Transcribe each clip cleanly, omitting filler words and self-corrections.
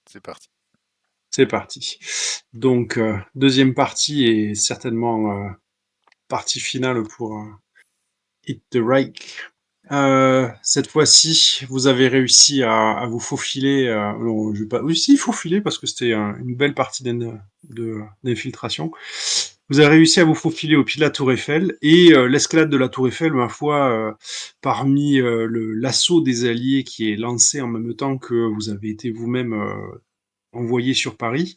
C'est parti. C'est parti. Donc, deuxième partie et certainement partie finale pour Hit the Right. Cette fois-ci, vous avez réussi à vous faufiler. Non, je vais pas. Oui, si, faufiler parce que c'était une belle partie d'infiltration. Vous avez réussi à vous faufiler au pied de la Tour Eiffel et l'escalade de la Tour Eiffel, ma foi, parmi l'assaut des Alliés qui est lancé en même temps que vous avez été vous-même envoyé sur Paris.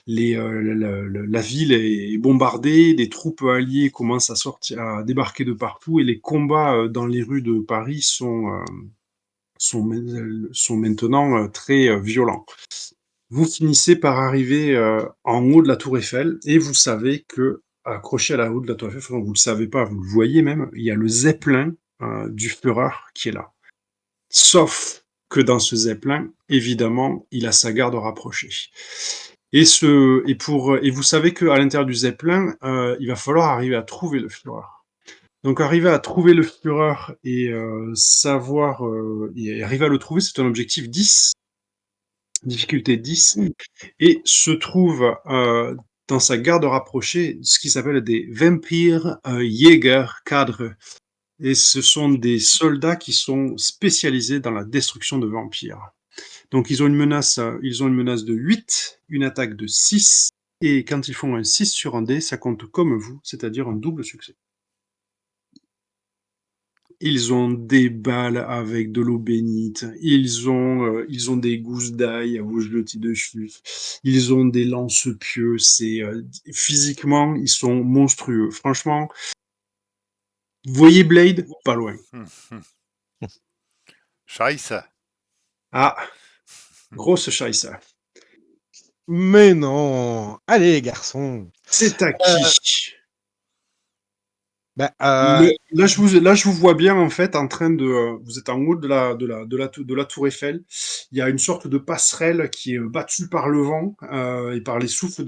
La ville est bombardée, des troupes alliées commencent à débarquer de partout et les combats dans les rues de Paris sont maintenant très violents. Vous finissez par arriver en haut de la Tour Eiffel et vous savez que, accroché à la haut de la Tour Eiffel, enfin, vous le savez pas, vous le voyez même, il y a le Zeppelin du Führer qui est là. Sauf que dans ce Zeppelin, évidemment, il a sa garde rapprochée. Et vous savez qu'à l'intérieur du Zeppelin, il va falloir arriver à trouver le Führer. Donc arriver à trouver le Führer et et arriver à le trouver, c'est un objectif 10, difficulté 10, et se trouve dans sa garde rapprochée ce qui s'appelle des Vampire Jäger cadres. Et ce sont des soldats qui sont spécialisés dans la destruction de vampires. Donc ils ont une menace de 8, une attaque de 6, et quand ils font un 6 sur un dé, ça compte comme vous, c'est-à-dire un double succès. Ils ont des balles avec de l'eau bénite, ils ont des gousses d'ail à vous jeter dessus, ils ont des lance-pieux, physiquement, ils sont monstrueux. Franchement, vous voyez Blade? Pas loin. Scheiße. Ah, grosse scheisse. Mais non! Allez, garçon! C'est à qui? Bah, Là, je vous vois bien en fait en train de. Vous êtes en haut de la tour Eiffel. Il y a une sorte de passerelle qui est battue par le vent et par le souffle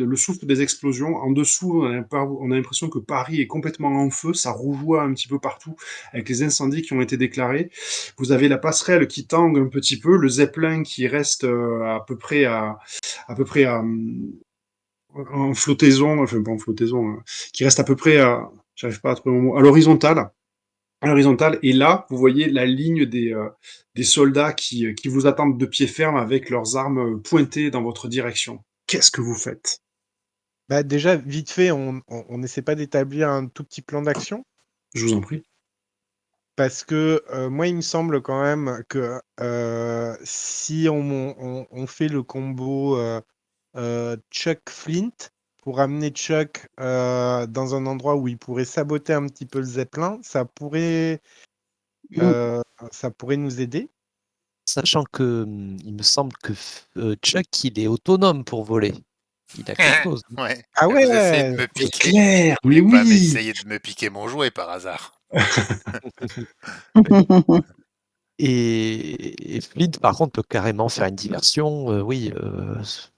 des explosions. En dessous, on a l'impression que Paris est complètement en feu. Ça rougeoie un petit peu partout avec les incendies qui ont été déclarés. Vous avez la passerelle qui tangue un petit peu, le Zeppelin qui reste à peu près en flottaison, enfin pas en flottaison, qui reste à peu près à, j'arrive pas à trouver mon mot, à l'horizontale, et là, vous voyez la ligne des soldats qui vous attendent de pied ferme avec leurs armes pointées dans votre direction. Qu'est-ce que vous faites? bah, déjà, vite fait, on n'essaie pas d'établir un tout petit plan d'action? Je vous en prie. Parce que moi, il me semble quand même que si on fait le combo Chuck Flint pour amener Chuck dans un endroit où il pourrait saboter un petit peu le Zeppelin, euh, ça pourrait nous aider. Sachant que il me semble que Chuck, il est autonome pour voler. Il a quelque chose. Ouais. Ah Vous essayez de ouais! me C'est piquer. clair, Vous mais voulez pas oui! m'essayer de me piquer mon jouet par hasard? Et Flint, par contre, peut carrément faire une diversion, oui,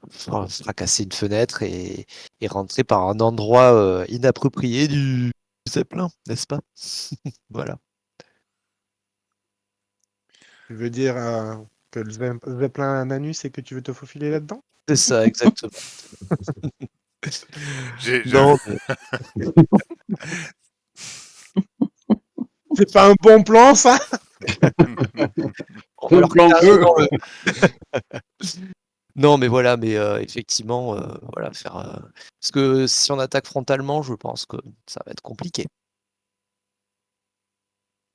fracasser une fenêtre et rentrer par un endroit inapproprié du Zeppelin, n'est-ce pas? Voilà. Tu veux dire que le Zeppelin a un anus et que tu veux te faufiler là-dedans? C'est ça, exactement. Je... Non, mais C'est pas un bon plan, ça? alors Plan E. carrément, non, mais voilà, mais effectivement, voilà, parce que si on attaque frontalement, je pense que ça va être compliqué.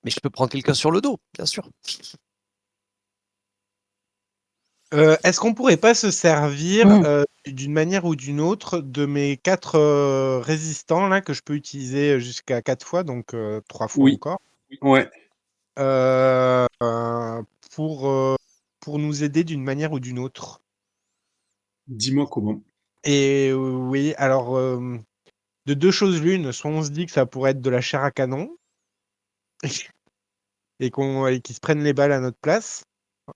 Mais je peux prendre quelqu'un sur le dos, bien sûr. Est-ce qu'on pourrait pas se servir d'une manière ou d'une autre de mes 4 résistants là que je peux utiliser jusqu'à 4 fois, donc 3 fois Oui, encore, ouais. euh, euh, pour, euh, pour nous aider d'une manière ou d'une autre? Dis-moi comment. Et oui, alors de deux choses l'une, soit on se dit que ça pourrait être de la chair à canon et qu'ils se prennent les balles à notre place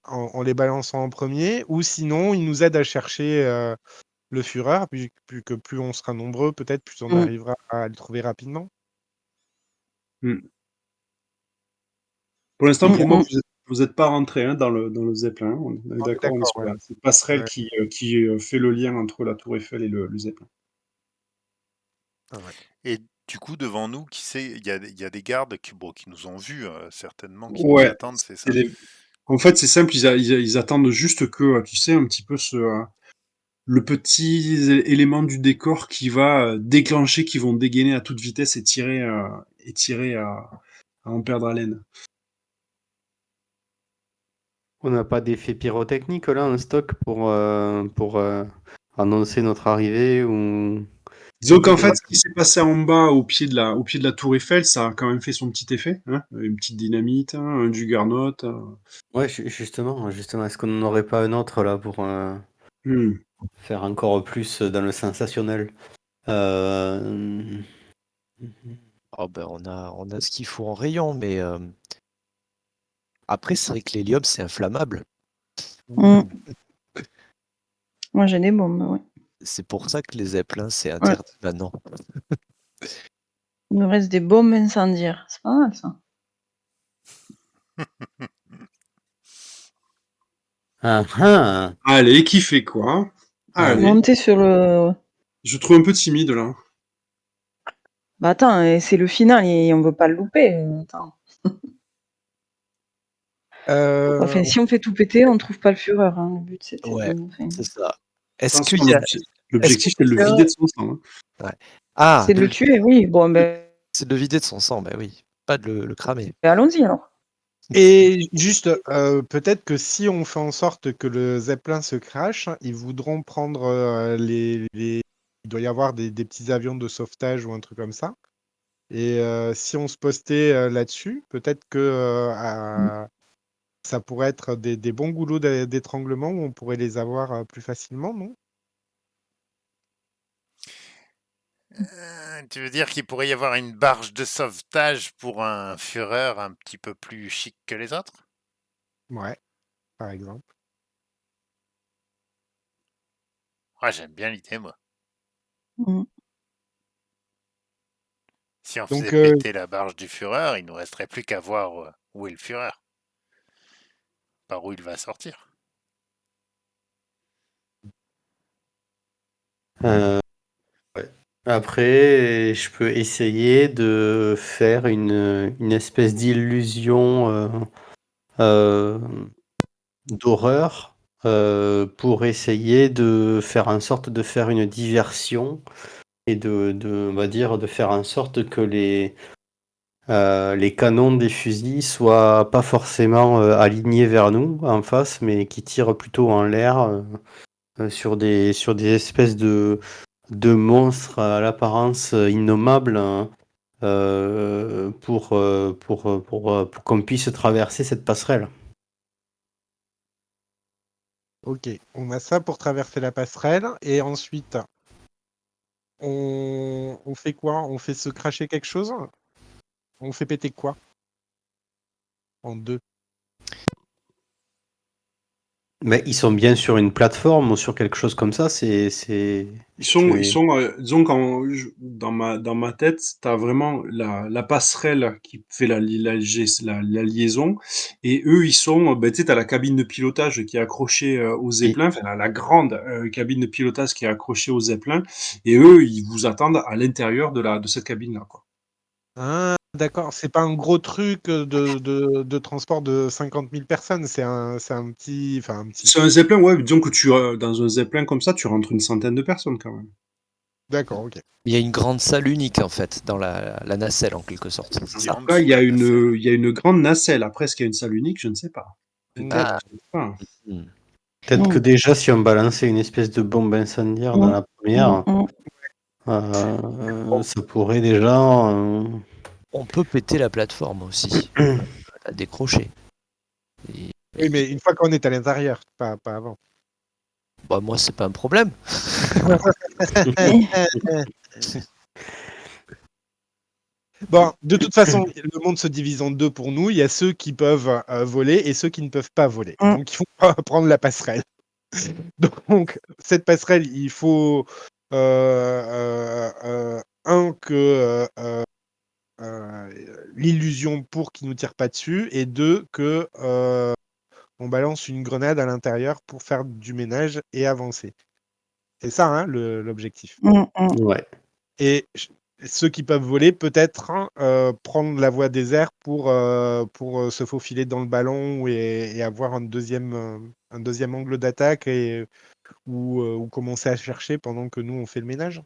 en les balançant en premier, ou sinon ils nous aident à chercher le Führer, puis que plus on sera nombreux, peut-être plus on arrivera à le trouver rapidement. Pour l'instant, pour moi, vous êtes pas rentré hein, dans le Zeppelin. On est On est d'accord, on est d'accord, sur ouais. cette passerelle Ouais. qui fait le lien entre la Tour Eiffel et le Zeppelin. Ah ouais. Et du coup, devant nous, qui sait, il y a des gardes qui nous ont vus, certainement, qui nous Ouais, attendent, c'est c'est ça? les- en fait, c'est simple, ils attendent juste que, tu sais, un petit peu le petit élément du décor qui va déclencher, qui vont dégainer à toute vitesse et tirer à en perdre haleine. On n'a pas d'effet pyrotechnique là en stock pour annoncer notre arrivée ou Disons qu'en de fait, la... ce qui s'est passé en bas, au pied de la Tour Eiffel, ça a quand même fait son petit effet, hein. Une petite dynamite, hein, un juggernaut. Ouais, justement, est-ce qu'on n'aurait pas un autre là pour Hmm. faire encore plus dans le sensationnel? Euh, Oh ben, on a ce qu'il faut en rayon, mais après, c'est vrai que l'hélium, c'est inflammable. Mm. Moi, j'ai des bombes, ouais. C'est pour ça que les zeppelins, c'est Ouais. interdit maintenant. Il nous reste des bombes incendiaires. C'est pas mal, ça. Ah ah! Allez, qui fait quoi? Allez, Monter sur le... je trouve un peu timide là. Bah attends, c'est le final et on veut pas le louper. Attends. Enfin, si on fait tout péter, on trouve pas le Führer. Hein. Le but, c'est de... Ouais, enfin, c'est ça. Est-ce Attention, qu'il y a... l'objectif, c'est de le quelqu'un- vider de son sang, hein. Ouais. Ah, c'est de le tuer, oui. Bon, ben, c'est de le vider de son sang, ben oui. Pas de le cramer. allons-y alors. Et juste, peut-être que si on fait en sorte que le Zeppelin se crache, ils voudront prendre il doit y avoir des petits avions de sauvetage ou un truc comme ça. Et si on se postait là-dessus, peut-être que ça pourrait être des bons goulots d'étranglement où on pourrait les avoir plus facilement, non? Tu veux dire qu'il pourrait y avoir une barge de sauvetage pour un Führer un petit peu plus chic que les autres? Ouais, par exemple. Ah, j'aime bien l'idée, moi. Mm. Si on Donc, faisait péter la barge du Führer, il nous resterait plus qu'à voir où est le Führer, par où il va sortir. Euh, ouais. Après, je peux essayer de faire une espèce d'illusion euh, d'horreur pour essayer de faire en sorte de faire une diversion et on va dire, de faire en sorte que les canons des fusils soient pas forcément alignés vers nous en face, mais qui tirent plutôt en l'air sur des espèces de monstres à l'apparence innommable hein, pour qu'on puisse traverser cette passerelle. ok, on a ça pour traverser la passerelle. Et ensuite, on fait quoi? On fait se cracher quelque chose? On fait péter quoi? En deux. Mais ils sont bien sur une plateforme ou sur quelque chose comme ça, Ils sont, disons dans ma tête, t'as vraiment la passerelle qui fait la liaison, et eux, ils sont, ben, tu sais, t'as la cabine de pilotage qui est accrochée au Et, Zeppelin, enfin, la grande cabine de pilotage qui est accrochée au Zeppelin, et eux, ils vous attendent à l'intérieur de cette cabine-là, quoi. Ah, d'accord. C'est pas un gros truc de transport de 50 000 personnes. C'est un petit. Enfin, un petit. Sur un Zeppelin, ouais, disons que dans un Zeppelin comme ça, tu rentres une centaine de personnes quand même. D'accord, ok. Il y a une grande salle unique, en fait, dans la nacelle, en quelque sorte. C'est Et ça. en Après, dessous de la nacelle. il y a une grande nacelle. Après, est-ce qu'il y a une salle unique? Je ne sais pas. Peut-être, Ah, je sais pas. hmm. peut-être que Mm. déjà, si on balançait une espèce de bombe incendiaire dans Mm. la première, Mm. ça pourrait déjà... On peut péter la plateforme aussi, la décrocher. Et- Oui, mais une fois qu'on est à l'intérieur, pas avant. bah, moi, c'est pas un problème. Bon, de toute façon, le monde se divise en deux pour nous. Il y a ceux qui peuvent voler et ceux qui ne peuvent pas voler. Mm. Donc, il faut pas prendre la passerelle. Donc, cette passerelle, il faut un que l'illusion pour qu'il nous tire pas dessus, et 2, que on balance une grenade à l'intérieur pour faire du ménage et avancer. C'est ça, hein, l'objectif. Ouais. Et ceux qui peuvent voler, peut-être prendre la voie des airs pour se faufiler dans le ballon et avoir un deuxième angle d'attaque ou commencer à chercher pendant que nous, on fait le ménage.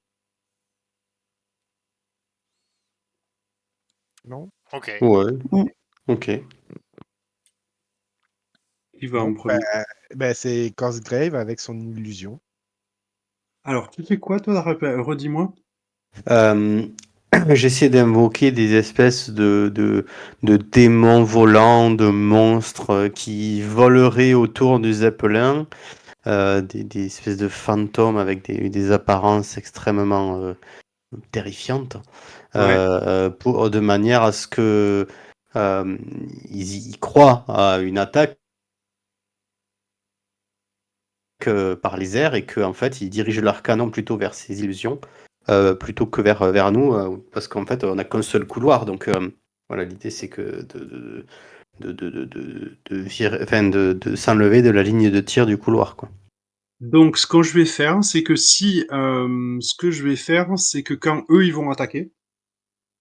Non? Ok. Ouais. Mm. Ok. Qui va Bon, en premier? c'est Cosgrave avec son illusion. Alors, tu fais quoi, toi? Redis-moi. J'essaie d'invoquer des espèces de démons volants, de monstres qui voleraient autour du Zeppelin, des espèces de fantômes avec des apparences extrêmement terrifiantes, Ouais. de manière à ce que ils croient à une attaque par les airs et qu'en fait ils dirigent leur canon plutôt vers ces illusions plutôt que vers nous parce qu'en fait on n'a qu'un seul couloir donc voilà l'idée c'est que de s'enlever de la ligne de tir du couloir quoi. Donc, ce que je vais faire, c'est que ce que je vais faire, c'est que quand eux, ils vont attaquer,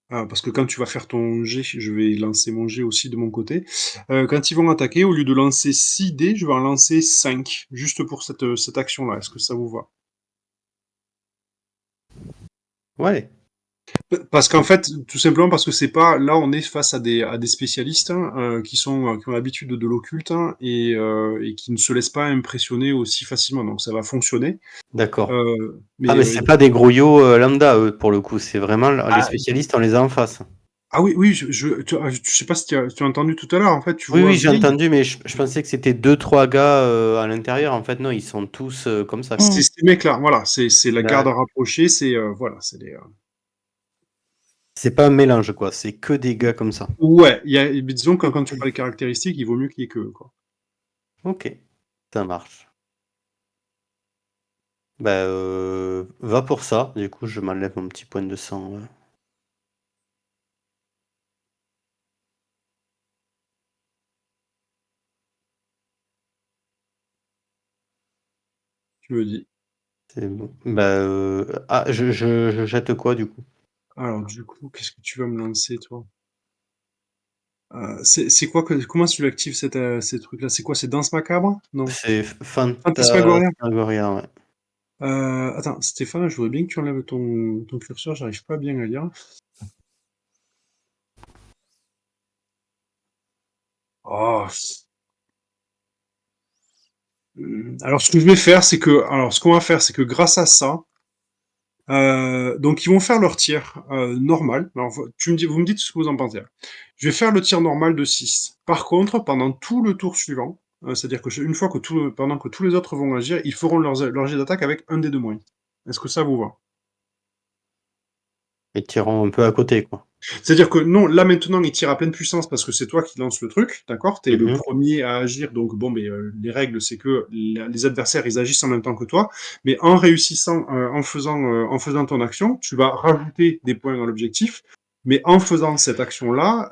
parce que quand tu vas faire ton jet, je vais lancer mon jet aussi de mon côté. Quand ils vont attaquer, au lieu de lancer 6 dés, je vais en lancer 5, juste pour cette action-là. Est-ce que ça vous va? Ouais. Parce qu'en fait, tout simplement parce que c'est pas là, on est face à des spécialistes hein, qui ont l'habitude de l'occulte hein, et qui ne se laissent pas impressionner aussi facilement. Donc ça va fonctionner. D'accord. Mais Mais c'est pas des grouillots lambda eux pour le coup c'est vraiment les spécialistes on les a en face. oui, oui, je sais pas si tu as entendu tout à l'heure. En fait, tu vois Oui j'ai Blade, entendu mais je pensais que c'était 2-3 gars à l'intérieur en fait non ils sont tous comme ça quoi. c'est ces mecs-là. Voilà, c'est la garde D'accord. rapprochée. C'est voilà, c'est des. C'est pas un mélange quoi c'est que des gars comme ça. Ouais, disons que quand tu parles des caractéristiques, il vaut mieux qu'il y ait que eux, quoi. Ok ça marche. Bah, va pour ça. Du coup, je m'enlève mon petit point de sang. Tu me dis. C'est bon. Bah, je jette quoi du coup? Alors, du coup, qu'est-ce que tu vas me lancer, toi? C'est quoi comment tu l'actives ces trucs-là? C'est quoi? C'est Danse Macabre? Non. C'est Phantasmagoria? Phantasmagoria, ouais. Attends, Stéphane, je voudrais bien que tu enlèves ton curseur, j'arrive pas bien à lire. Oh. Alors, ce qu'on va faire, c'est que grâce à ça, donc ils vont faire leur tir normal. Alors, vous me dites ce que vous en pensez. Je vais faire le tir normal de 6. Par contre, pendant tout le tour suivant, c'est-à-dire que une fois que pendant que tous les autres vont agir, ils feront leur jet d'attaque avec un dé de moins. Est-ce que ça vous va? Et tirons un peu à côté, quoi. C'est-à-dire que non, là maintenant, il tire à pleine puissance parce que c'est toi qui lance le truc, d'accord? T'es le Mhm. premier à agir, donc bon, mais les règles, c'est que les adversaires, ils agissent en même temps que toi, mais en réussissant, en faisant ton action, tu vas rajouter des points dans l'objectif, mais en faisant cette action-là,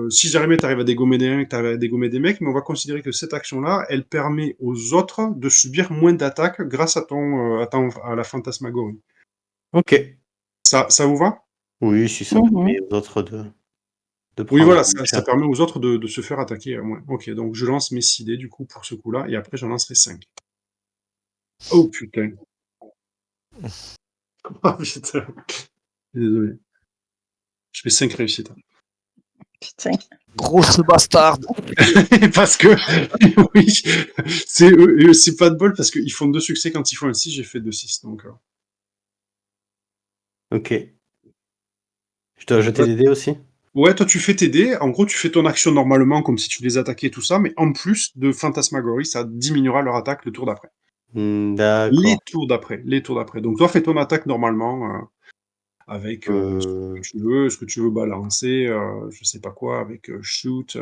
si jamais t'arrives à dégommer des mecs, t'arrives à dégommer des mecs, mais on va considérer que cette action-là, elle permet aux autres de subir moins d'attaques grâce à la fantasmagorie. Ok. Ça vous va? Oui, si ça Mhm. permet aux autres de Oui, prendre voilà, plus ça cher. permet aux autres de se faire attaquer à moins. Ok, donc je lance mes 6 dés du coup pour ce coup-là, et après j'en lancerai 5. Oh putain. Oh putain. Désolé. Je fais 5 réussites. Putain. Grosse bastard. Parce que, oui, c'est pas de bol parce qu'ils font 2 succès quand ils font un 6, j'ai fait 2 6. Donc, Ok. Je dois jeter ouais. des dés aussi? Ouais, toi tu fais tes dés, en gros tu fais ton action normalement comme si tu les attaquais tout ça, mais en plus de Phantasmagorie, ça diminuera leur attaque le tour d'après. D'accord. Les tours d'après. Donc toi fais ton attaque normalement. Avec Euh, ce que tu veux balancer, je sais pas quoi, avec shoot,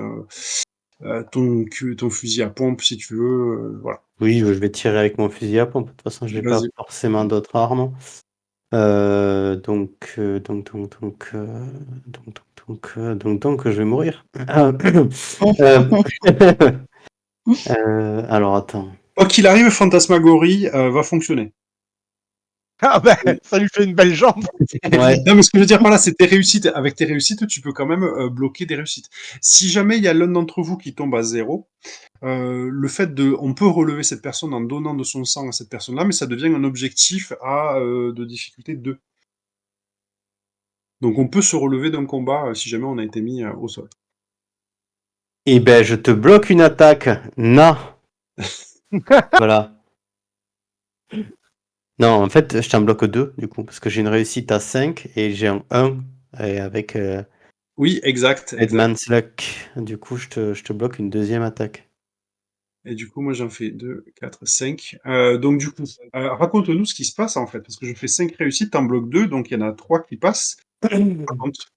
ton fusil à pompe si tu veux, voilà. Oui, je vais tirer avec mon fusil à pompe. De toute façon, j'ai pas Vas-y. forcément d'autres armes. Donc, je vais mourir. Alors, attends. Quoi qu'il arrive, Fantasmagorie va fonctionner. Ah bah, ça lui fait une belle jambe. Ouais. Non, mais ce que je veux dire par là, c'est tes réussites. Avec tes réussites, tu peux quand même bloquer des réussites. Si jamais il y a l'un d'entre vous qui tombe à 0, le fait on peut relever cette personne en donnant de son sang à cette personne-là, mais ça devient un objectif de difficulté 2. Donc on peut se relever d'un combat si jamais on a été mis au sol. Eh ben, je te bloque une attaque. Na. Voilà. Non, en fait, je t'en bloque 2, du coup, parce que j'ai une réussite à 5 et j'ai un 1 et avec Oui, exact. Deadman's Luck. Du coup, je te bloque une deuxième attaque. Et du coup, moi, j'en fais 2, 4, 5. Donc, du coup, raconte-nous ce qui se passe, en fait. Parce que je fais 5 réussites, t'en bloques 2, donc il y en a 3 qui passent. Raconte.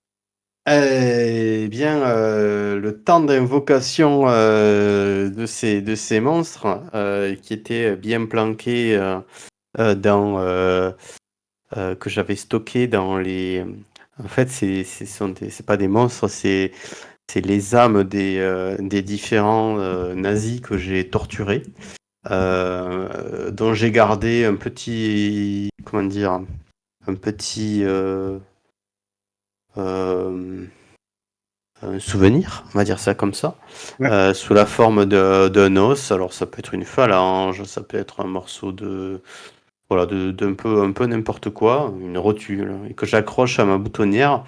Eh bien, le temps d'invocation de ces monstres qui étaient bien planqués que j'avais stockés dans les. En fait, c'est pas des monstres, c'est les âmes des différents nazis que j'ai torturés, dont j'ai gardé un petit, comment dire, un petit un souvenir, on va dire ça comme ça, Ouais. sous la forme d'un os. Alors ça peut être une phalange, ça peut être un morceau voilà, d'un un peu n'importe quoi, une rotule, et que j'accroche à ma boutonnière.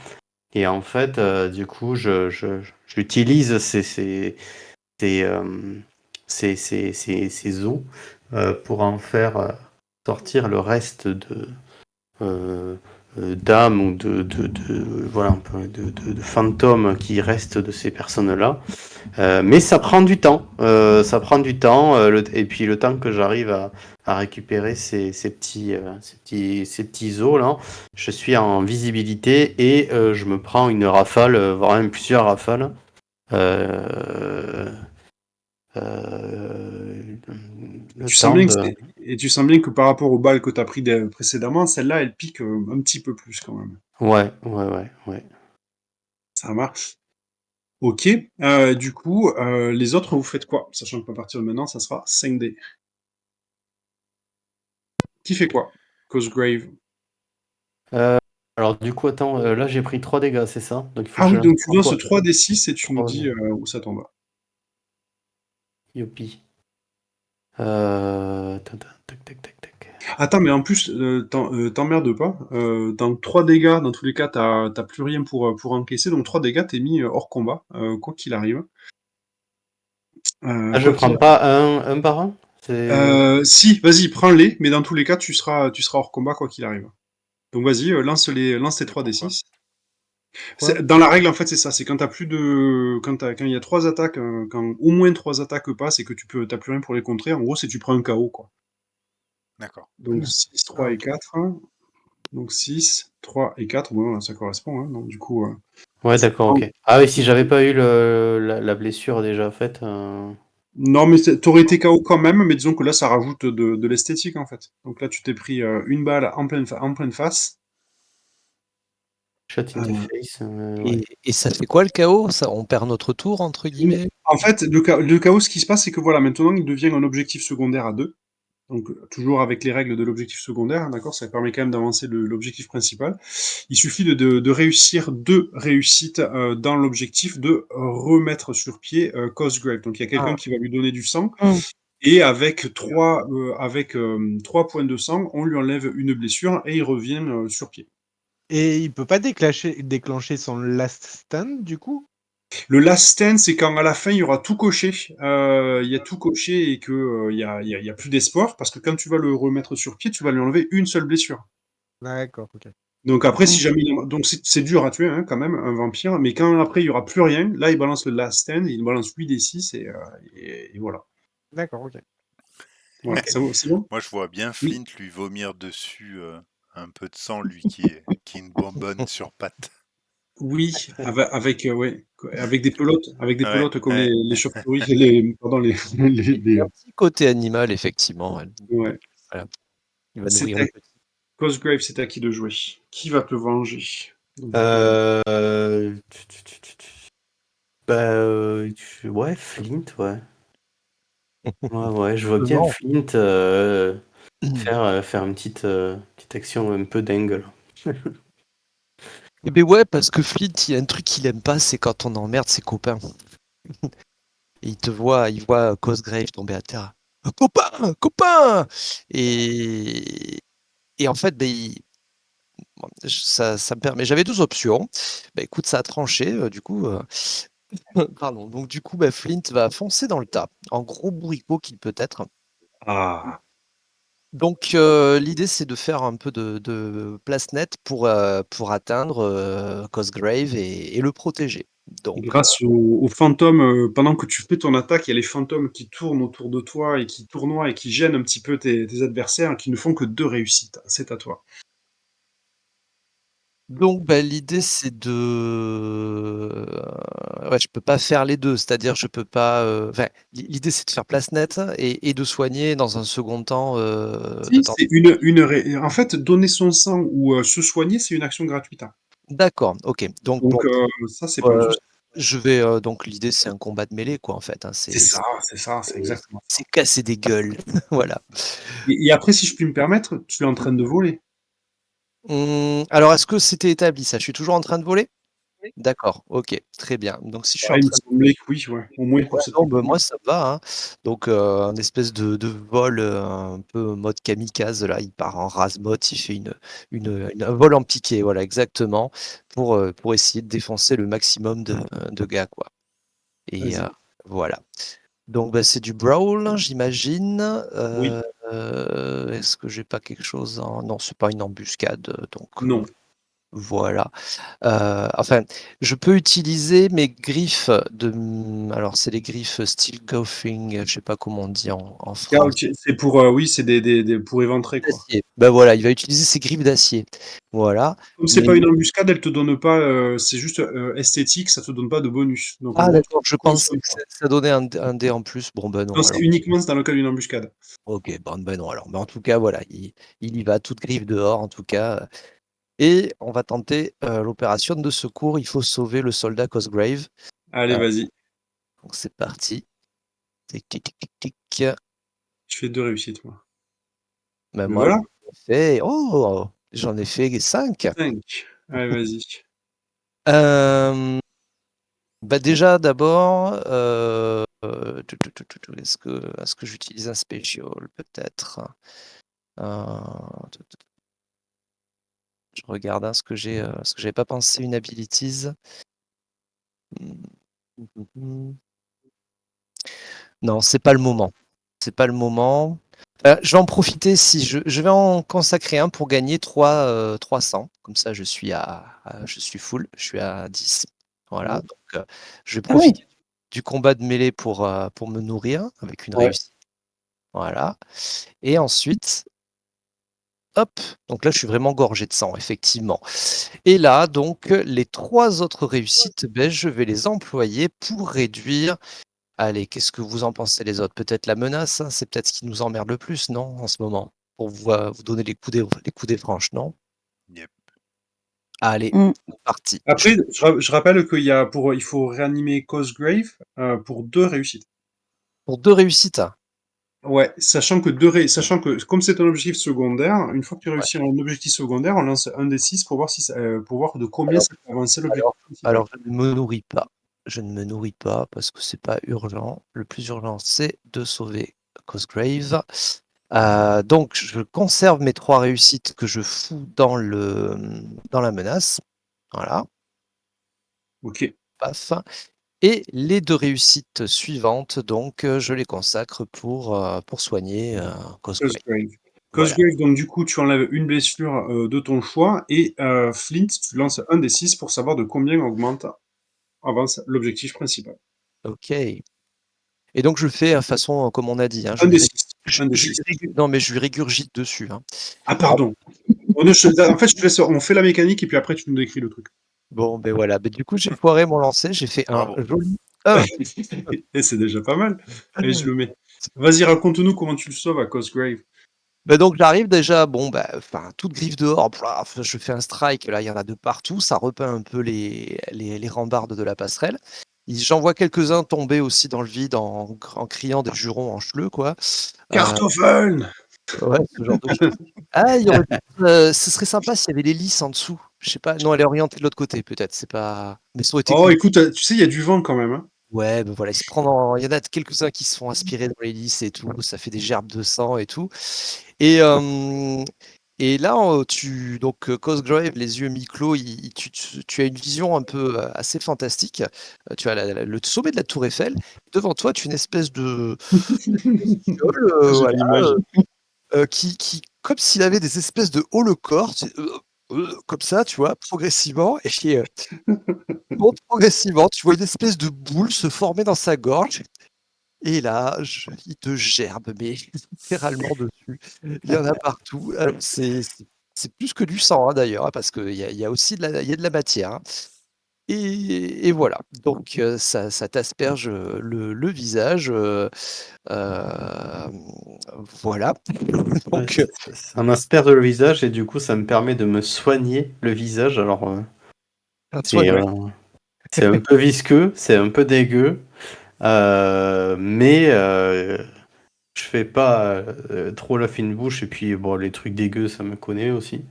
Et en fait, du coup, j'utilise ces os pour en faire sortir le reste euh, d'âmes ou voilà, un peu de fantômes qui restent de ces personnes-là. Mais ça prend du temps. Et puis le temps que j'arrive à récupérer ces petits os là, je suis en visibilité et je me prends une rafale, voire même plusieurs rafales. Euh, le Tu sens temps bien que de. tu sens bien que par rapport aux balles que tu as pris précédemment, celle-là, elle pique un petit peu plus quand même. Ouais. Ça marche. Ok. Du coup, les autres, vous faites quoi? Sachant qu'à partir de maintenant, ça sera 5D. Qui fait quoi? Cosgrave. Alors du coup, attends, là j'ai pris 3 dégâts, c'est ça? Donc il faut Ah que je oui, lance donc tu 3 lances fois. 3d6 et tu nous 3, dis où ça tombe. youpi. Tac, tac, tac, tac, tac. Attends, mais en plus, t'emmerdes pas. Dans 3 dégâts, dans tous les cas, t'as plus rien pour encaisser. Donc 3 dégâts, t'es mis hors combat, quoi qu'il arrive. Ah, je Quoi qu'il prends pas un par un? C'est. Si, vas-y, prends-les, mais dans tous les cas, tu seras hors combat, quoi qu'il arrive. Donc vas-y, lance tes Pourquoi? 3d6. Quoi? Dans la règle, en fait, c'est ça. C'est quand t'as plus de. Quand il y a 3 attaques, quand au moins 3 attaques passent et que t'as plus rien pour les contrer, en gros, c'est tu prends un KO, quoi. D'accord. Donc 6, Ah, 3 et ok. 4. Donc 6, 3 et 4, bon, ça correspond. Hein. Donc du coup, Ouais, tu d'accord, prends. ok. Ah oui, si j'avais pas eu la blessure déjà faite. Non, mais t'aurais été KO quand même, mais disons que là, ça rajoute de l'esthétique, en fait. Donc là, tu t'es pris une balle en pleine face. Shot in the Euh, face, ouais. Et ça fait quoi le chaos? Ça, on perd notre tour, entre guillemets? En fait, le chaos, ce qui se passe, c'est que voilà, maintenant, il devient un objectif secondaire à 2. Donc, toujours avec les règles de l'objectif secondaire, hein, d'accord, ça permet quand même d'avancer l'objectif principal. Il suffit de réussir 2 réussites dans l'objectif de remettre sur pied Cosgrave. Donc, il y a quelqu'un Ah, qui va lui donner du sang, Mmh. et avec 3 points de sang, on lui enlève une blessure et il revient sur pied. et il peut pas déclencher son last stand du coup? Le last stand, c'est quand à la fin, il y aura tout coché. Il y a tout coché et que il y a plus d'espoir, parce que quand tu vas le remettre sur pied, tu vas lui enlever une seule blessure. D'accord, ok. Donc après, si Mmh. jamais donc c'est dur à tuer hein, quand même, un vampire, mais quand après il y aura plus rien, là il balance le last stand, il balance 8d6 et voilà. D'accord, ok. Voilà, c'est bon? Moi, je vois bien Oui. Flint lui vomir dessus un peu de sang, lui qui est une bonbonne sur pattes. Oui, ouais, avec des Ouais, pelotes comme ouais. les chauves-souris, pardon, Il y a un petit côté animal, effectivement. Ouais. ouais. Voilà. Il va C'est nourrir le petit. Cosgrave, c'est à qui de jouer? Qui va te venger? Donc, Ouais, Flint, ouais. Ouais, je vois bien Vraiment. Flint faire une petite action un peu dingue. Là. Eh ben ouais, parce que Flint, il y a un truc qu'il aime pas, c'est quand on emmerde ses copains. Et il voit Cosgrave tomber à terre. Copain, copain! Et, et en fait, ben, bon, ça me permet. J'avais deux options. Ben, écoute, ça a tranché, du coup. Pardon. Donc, du coup, ben, Flint va foncer dans le tas, en gros bourricot qu'il peut être. Ah, Donc, l'idée, c'est de faire un peu de place nette pour atteindre Cosgrave et le protéger. Donc, grâce aux fantômes, pendant que tu fais ton attaque, il y a les fantômes qui tournent autour de toi et qui tournoient et qui gênent un petit peu tes adversaires, qui ne font que 2 réussites. C'est à toi. bah, l'idée, c'est ouais, je peux pas faire les deux. C'est-à-dire, je peux pas. Enfin, l'idée, c'est de faire place nette et de soigner dans un second temps. Si, c'est en fait, donner son sang ou se soigner, c'est une action gratuite, hein. D'accord, ok. Donc, bon, Donc, ça, c'est pas un souci. je vais. Donc, l'idée, c'est un combat de mêlée, quoi, en fait. Hein. C'est exactement ça. C'est casser des gueules. Voilà. Et après, si je puis me permettre, tu es en train de voler. Alors, est-ce que c'était établi ça? Je suis toujours en train de voler? D'accord, ok, très bien. Donc, si je suis Ouais, en il me train semblait que oui, ouais, au moins pour Ouais, cette non, bah, partie. moi ça me va, hein. Donc, un espèce de vol un peu mode kamikaze, là, il part en rase-mode, il fait un vol en piqué, voilà, exactement, pour essayer de défoncer le maximum de gars, quoi. Et Vas-y. voilà. Donc, bah, c'est du brawl, j'imagine. Oui, Est-ce que j'ai pas quelque chose en... Non, c'est pas une embuscade, donc non. voilà. Enfin, je peux utiliser mes griffes alors c'est les griffes Steel Goffing, je sais pas comment on dit en France. C'est pour, oui, c'est pour éventrer, quoi. D'acier. Ben voilà, il va utiliser ses griffes d'acier. Voilà. Comme c'est Mais pas une embuscade, elle te donne pas, c'est juste esthétique, ça te donne pas de bonus. Donc en ah gros, tu d'accord, je pensais consommes que pas. ça donnait un dé en plus. Bon ben Non, non, c'est alors. uniquement dans le cas d'une embuscade. Ok, bon ben non alors. Mais en tout cas, voilà, il y va, toute griffe dehors en tout cas. Et on va tenter l'opération de secours. Il faut sauver le soldat Cosgrave. Allez, Euh, vas-y. donc c'est parti. Tic, tic, tic, tic, tic. Je fais 2 réussites, moi. Ben Mais moi, voilà, j'en ai fait 5. 5. Allez, vas-y. Bah déjà, d'abord, est-ce que j'utilise un special, peut-être? Je regarde hein, ce que j'avais pas pensé une abilities. Non, c'est pas le moment. C'est pas le moment. Je vais en profiter si je vais en consacrer un pour gagner 300. Comme ça, je suis full, je suis à 10. Voilà. Donc, je vais Ah oui. profiter du combat de mêlée pour me nourrir avec une Ouais. réussite. Voilà. Et ensuite, hop. Donc là, je suis vraiment gorgé de sang, effectivement. Et là, donc, les 3 autres réussites, ben, je vais les employer pour réduire. Allez, qu'est-ce que vous en pensez les autres? Peut-être la menace, hein, c'est peut-être ce qui nous emmerde le plus, non, en ce moment? Pour vous donner les coups des franches, non? Yep. Allez, Mmh. c'est parti. Après, je rappelle il faut réanimer Cosgrave pour 2 réussites. Pour 2 réussites. Ouais, sachant que comme c'est un objectif secondaire, une fois que tu Ouais. réussis un objectif secondaire, on lance un des 6 pour voir pour voir de combien Alors, ça peut avancer l'objectif alors, principal. alors, je ne me nourris pas. Je ne me nourris pas parce que c'est pas urgent. Le plus urgent, c'est de sauver Cosgrave. Donc, je conserve mes 3 réussites que je fous dans la menace. Voilà, OK. paf. Et les 2 réussites suivantes, donc, je les consacre pour soigner Cosgrave. Cosgrave. Voilà. Cosgrave, donc du coup, tu enlèves une blessure de ton choix et Flint, tu lances un des 6 pour savoir de combien avance l'objectif principal. Ok. Et donc, je fais à façon, comme on a dit, hein, Un des 6. Un des je 6. non, mais je lui régurgite dessus. Hein. Ah, Alors, pardon. En fait, on fait la mécanique et puis après, tu nous décris le truc. bon, ben voilà. Ben, du coup, j'ai foiré mon lancer. J'ai fait un Bravo. joli 1. Et c'est déjà pas mal. Allez, je le mets. Vas-y, raconte-nous comment tu le sauves à Cosgrave. Bah donc j'arrive déjà, bon bah, enfin toute griffe dehors, plaf, je fais un strike, là il y en a de partout, ça repeint un peu les rambardes de la passerelle. J'en vois quelques-uns tomber aussi dans le vide en criant des jurons en chleux, quoi. Kartoffel! Ouais, ce genre de choses. Ah, il y aurait ce serait sympa s'il y avait l'hélice en dessous. Je sais pas, non, elle est orientée de l'autre côté peut-être, c'est pas mais ça aurait été Oh, cool. écoute, tu sais, il y a du vent quand même. Hein. Ouais, ben voilà, il y en a quelques-uns qui se font aspirer dans l'hélice et tout, ça fait des gerbes de sang et tout. Et, et là, Cosgrave, les yeux mi-clos, tu as une vision un peu assez fantastique. Tu as le sommet de la Tour Eiffel. Devant toi, tu as une espèce de fiole, J'ai voilà, l'image. qui, comme s'il avait des espèces de haut le corps, comme ça, tu vois, progressivement. Et monte progressivement, tu vois une espèce de boule se former dans sa gorge. Et là, il te gerbe, mais littéralement dessus. Il y en a partout. C'est plus que du sang, hein, d'ailleurs, hein, parce qu'il y a aussi il y a de la matière. Hein. Et voilà. Donc, ça t'asperge le visage. Euh, voilà. Ouais, Donc, ça m'asperge le visage et du coup, ça me permet de me soigner le visage. Alors, un c'est soin, ouais. c'est un peu visqueux, c'est un peu dégueu, mais je fais pas trop la fine bouche et puis bon, les trucs dégueux, ça me connaît aussi.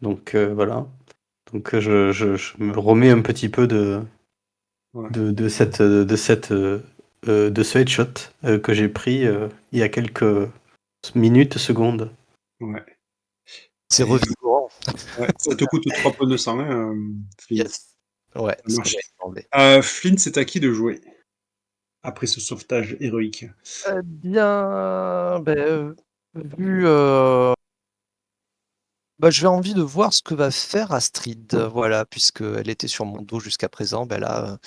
Donc voilà. Donc je me remets un petit peu Ouais. de ce headshot que j'ai pris il y a quelques minutes, secondes. Ouais. C'est Et, revigorant. ouais. Ça te coûte 3 points de sang, hein, Flint. Yes. Ouais, Ça ce que marche. j'avais demandé. Flint, c'est à qui de jouer après ce sauvetage héroïque? Eh bien, vu, j'ai envie de voir ce que va faire Astrid, voilà, puisqu'elle était sur mon dos jusqu'à présent, là,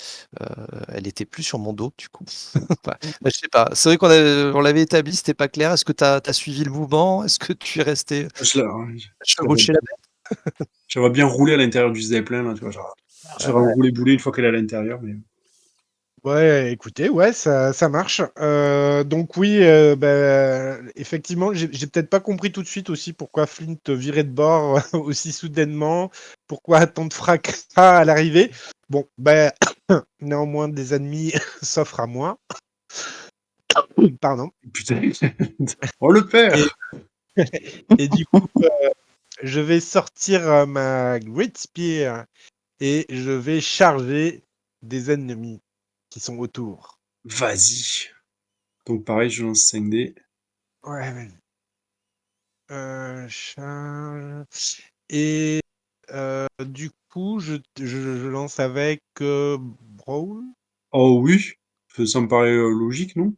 elle était plus sur mon dos, du coup. Enfin, je sais pas, c'est vrai on l'avait établi, c'était pas clair. Est-ce que tu as suivi le mouvement? Est-ce que tu es resté Je la vois chevaucher la bête? j'aimerais bien rouler à l'intérieur du Zeppelin, là, tu vois, genre, faire un roulé-boulé une fois qu'elle est à l'intérieur, mais Ouais, écoutez, ouais, ça marche. Donc oui, effectivement, j'ai peut-être pas compris tout de suite aussi pourquoi Flint virait de bord aussi soudainement, pourquoi tant de fracas à l'arrivée. Bon, néanmoins, des ennemis s'offrent à moi. Pardon. putain, oh le Et, père! et du coup, je vais sortir ma Great Spear et je vais charger des ennemis qui sont autour. Vas-y. Donc pareil, je lance 5 dés. Ouais, vas-y. Charge. Et du coup, je lance avec Brawl. Oh oui, ça me paraît logique, non?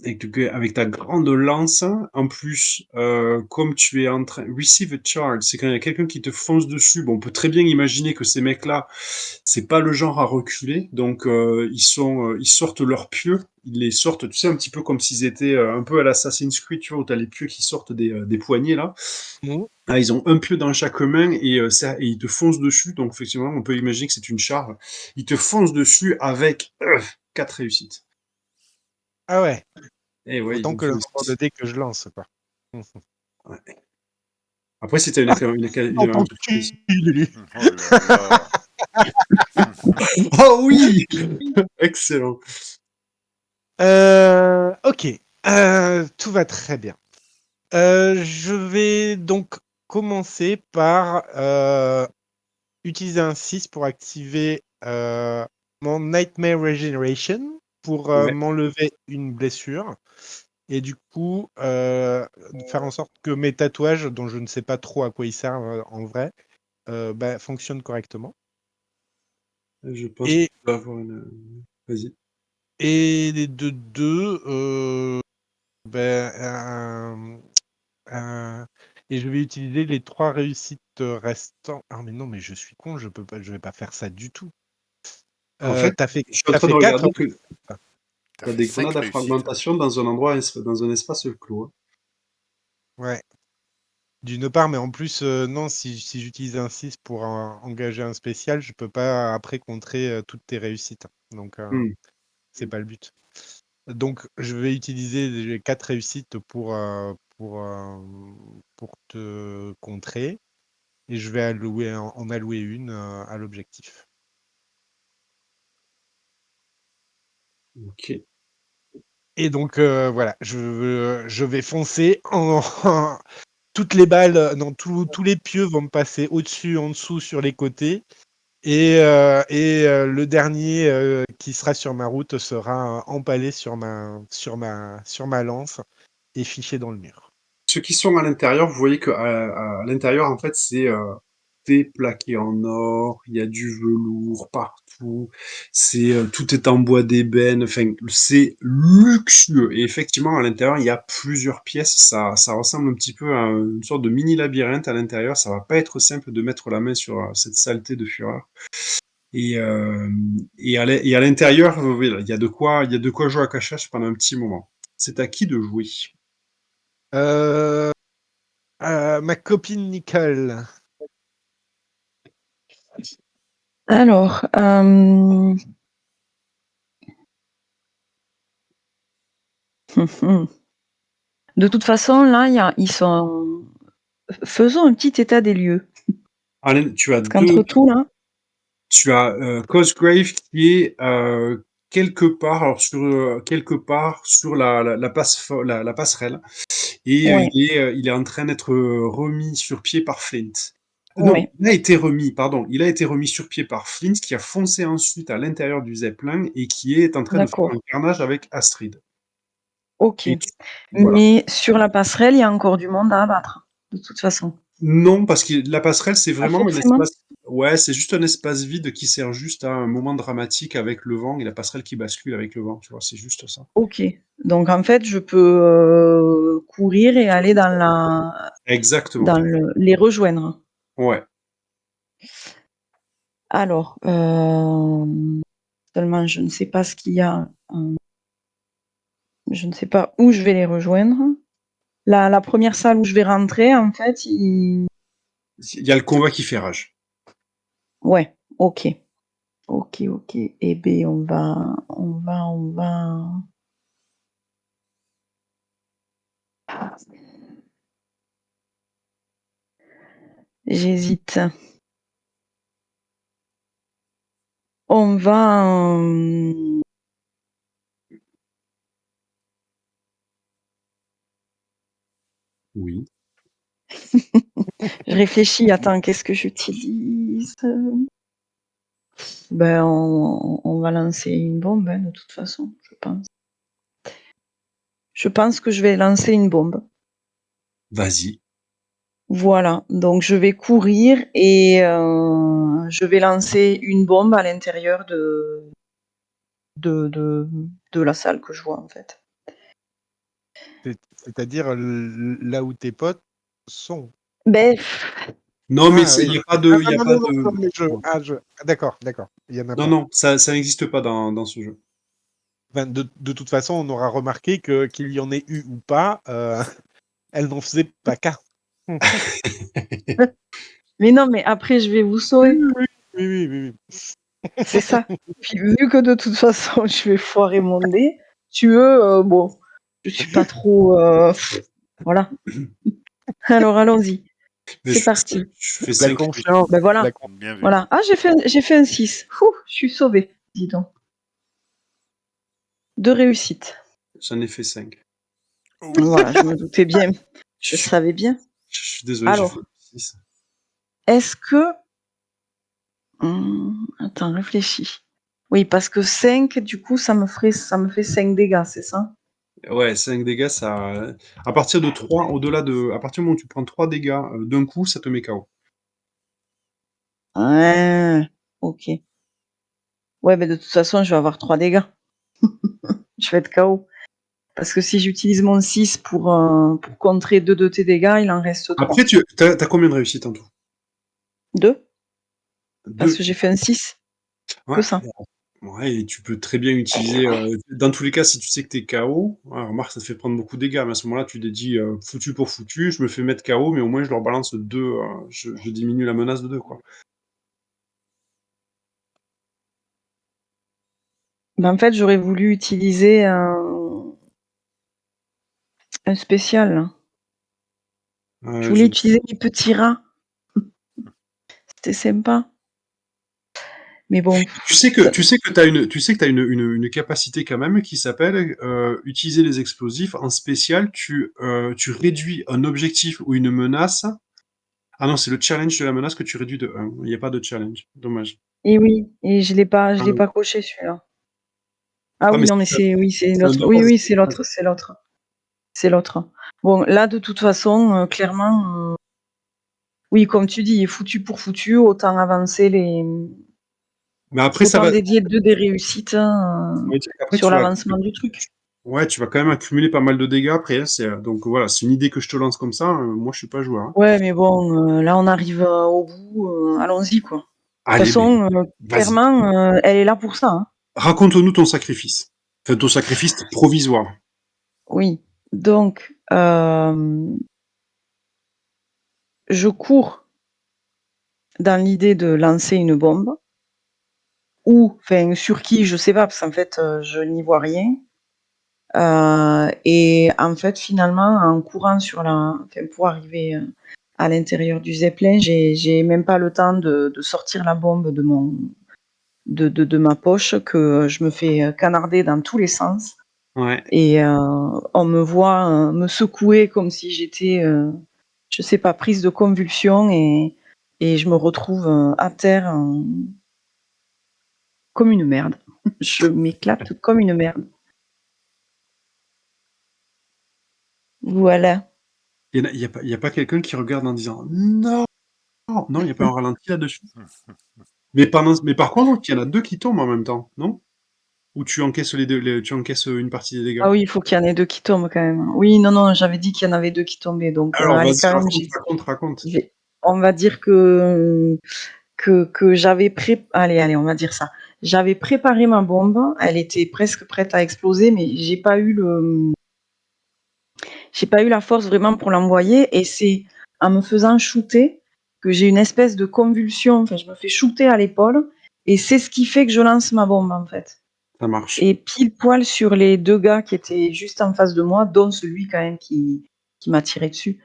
Avec ta grande lance, en plus, comme tu es en train... Receive a charge, c'est quand il y a quelqu'un qui te fonce dessus. Bon, on peut très bien imaginer que ces mecs-là, c'est pas le genre à reculer, donc ils sortent leurs pieux, ils les sortent, tu sais, un petit peu comme s'ils étaient un peu à l'Assassin's Creed, tu vois, où t'as les pieux qui sortent des poignets, là. Mmh. Ah, ils ont un pieu dans chaque main et ils te foncent dessus, donc effectivement, on peut imaginer que c'est une charge. Ils te foncent dessus avec 4 réussites. Ah ouais, Et ouais, ils autant ont que le fait nombre de aussi. dés que je lance, quoi. Mmh. Ouais. Après, si t'as Ah, un j'entends truc... Lulu. Oh là là. Oh oui! Excellent. Ok, tout va très bien. Je vais donc commencer par utiliser un 6 pour activer mon Nightmare Regeneration pour Ouais. m'enlever une blessure. Et du coup, faire en sorte que mes tatouages, dont je ne sais pas trop à quoi ils servent en vrai, fonctionnent correctement. Je pense que Et, tu vas avoir une... Vas-y. et de deux, ben, et je vais utiliser les 3 réussites restants. Ah mais non, mais je suis con, je vais pas faire ça du tout. En fait, T'as fait, je suis en t'as train de fait 4. regarder que T'as t'as fait des 5 grenades à réussites. fragmentation dans un endroit, dans un espace clos. Hein. Ouais. D'une part, mais en plus, non, si j'utilise un 6 pour engager un spécial, je peux pas après contrer toutes tes réussites. Donc, Hmm. c'est pas le but. Donc, je vais utiliser les 4 réussites pour pour te contrer. Et je vais en allouer une à l'objectif. Ok. Et donc voilà, je vais foncer toutes les balles, non, tous les pieux vont me passer au-dessus, en dessous, sur les côtés. Et le dernier qui sera sur ma route sera empalé sur ma lance et fiché dans le mur. Ceux qui sont à l'intérieur, vous voyez que à l'intérieur, en fait, c'est plaqué en or, il y a du velours partout, tout est en bois d'ébène, enfin, c'est luxueux. Et effectivement, à l'intérieur, il y a plusieurs pièces, ça ressemble un petit peu à une sorte de mini labyrinthe à l'intérieur, ça va pas être simple de mettre la main sur cette saleté de fureur. Et, euh, et à l'intérieur, voilà, il y a de quoi jouer à cache-cache pendant un petit moment. C'est à qui de jouer? Euh, ma copine Nicole. Alors, de toute façon, là, ils sont. Faisons un petit état des lieux. Alain, Parce qu'entre tout, là, tu as Cosgrave qui est quelque part, alors quelque part sur la passerelle, et ouais, il est en train d'être remis sur pied par Flint. Non, ouais, il a été remis, pardon, il a été remis sur pied par Flint, qui a foncé ensuite à l'intérieur du Zeppelin et qui est en train de faire d'accord, un carnage avec Astrid. ok. Et voilà. Mais sur la passerelle, il y a encore du monde à abattre, de toute façon. Non, parce que la passerelle, c'est Pas vraiment un forcément. espace. Ouais, c'est juste un espace vide qui sert juste à un moment dramatique avec le vent et la passerelle qui bascule avec le vent. Tu vois, c'est juste ça. Ok. Donc en fait, je peux courir et aller Exactement. les rejoindre. Ouais. Alors, seulement je ne sais pas ce qu'il y a. Je ne sais pas où je vais les rejoindre. La première salle où je vais rentrer, en fait, Il y a le convoi qui fait rage. ouais, ok. Ok, ok. Eh bien, on va. J'hésite. On va. Oui. Je réfléchis. Attends, qu'est-ce que j'utilise? Ben, on va lancer une bombe, hein, de toute façon, je pense. Je pense que je vais lancer une bombe. Vas-y. Voilà, donc je vais courir et je vais lancer une bombe à l'intérieur de la salle que je vois, en fait. C'est-à-dire là où tes potes sont. Ben, Non, mais Ah il oui. n'y a pas Ah, de, il y a non, pas non, non, non, de. mais d'accord, d'accord. Il y en a Non, pas. non, ça n'existe pas dans ce jeu. Enfin, de toute façon, on aura remarqué qu'il y en ait eu ou pas, elle n'en faisait pas qu'un. mais non, mais après, je vais vous Oui, sauver. oui, oui, oui, oui, oui. C'est ça. Puis vu que de toute façon, je vais foirer mon dé, tu veux, bon, je suis pas trop. Voilà. Alors allons-y. Mais C'est parti. je fais La 5 réussites. confiance, Ben la voilà. con- Bien vu. Voilà. Ah, j'ai fait un 6. Ouh, je suis sauvée, dis donc. 2 réussites. J'en ai fait 5. Voilà, je me doutais bien. Je Je, savais bien. je suis désolé, j'ai fait Alors, 6. est-ce que. Attends, réfléchis. Oui, parce que 5, du coup, ça me fait 5 dégâts, c'est ça? Ouais, 5 dégâts, ça. À partir de 3, à partir du moment où tu prends 3 dégâts d'un coup, ça te met KO. Ouais, ok. Ouais, mais de toute façon, je vais avoir 3 dégâts. Je vais être KO. Parce que si j'utilise mon 6 pour contrer 2 de tes dégâts, il en reste Après, 3. t'as combien de réussites en tout? 2, parce 2. que j'ai fait un 6. Que Ouais. ça. Ouais, et tu peux très bien utiliser. Dans tous les cas, si tu sais que t'es KO, ouais, remarque, ça te fait prendre beaucoup de dégâts. Mais à ce moment-là, tu te dis foutu pour foutu, je me fais mettre KO, mais au moins je leur balance 2. Je diminue la menace de 2, quoi. Ben, en fait, j'aurais voulu utiliser un spécial, là. Je voulais utiliser mes petits rats. C'était sympa. Mais bon, Tu sais que t'as une capacité quand même qui s'appelle utiliser les explosifs en spécial. Tu réduis un objectif ou une menace. Ah non, c'est le challenge de la menace que tu réduis de 1. Il n'y a pas de challenge. Dommage. et oui, et je l'ai pas Ah, coché celui-là. Ah mais oui, non, mais c'est c'est un l'autre. de Oui, base. oui, c'est l'autre, c'est l'autre. C'est l'autre. Bon, là, de toute façon, clairement, oui, comme tu dis, il est foutu pour foutu, autant avancer Mais après, ça autant va. dédier 2 des réussites Après, sur l'avancement du truc. ouais, tu vas quand même accumuler pas mal de dégâts après. Hein, donc voilà, c'est une idée que je te lance comme ça. Moi, je suis pas joueur. Hein. Ouais, mais bon, là, on arrive au bout, allons-y, quoi. De toute Allez, façon, vas-y. clairement, elle est là pour ça. Hein. Raconte-nous ton sacrifice. Enfin, ton sacrifice provisoire. Oui. Donc, je cours dans l'idée de lancer une bombe. Ou, enfin, sur qui, je sais pas, parce qu'en fait, je n'y vois rien. Et en fait, finalement, en courant pour arriver à l'intérieur du Zeppelin, j'ai même pas le temps de sortir la bombe de ma poche, que je me fais canarder dans tous les sens. Ouais. Et on me voit me secouer comme si j'étais, je sais pas, prise de convulsion, et je me retrouve à terre comme une merde. Je m'éclate comme une merde. Voilà. Il y a pas quelqu'un qui regarde en disant non, non, il n'y a pas un ralenti là-dessus. Mais par contre, il y en a deux qui tombent en même temps, non? Ou tu encaisses tu encaisses une partie des dégâts. Ah oui, il faut qu'il y en ait 2 qui tombent quand même. Oui, non, j'avais dit qu'il y en avait 2 qui tombaient, donc Alors allez, vas-y, quand même, raconte. on va dire que j'avais allez, on va dire ça. J'avais préparé ma bombe, elle était presque prête à exploser, mais j'ai pas eu la force vraiment pour l'envoyer, et c'est en me faisant shooter que j'ai une espèce de convulsion, enfin, je me fais shooter à l'épaule, et c'est ce qui fait que je lance ma bombe, en fait. Ça marche. Et pile poil sur les 2 gars qui étaient juste en face de moi, dont celui quand même qui m'a tiré dessus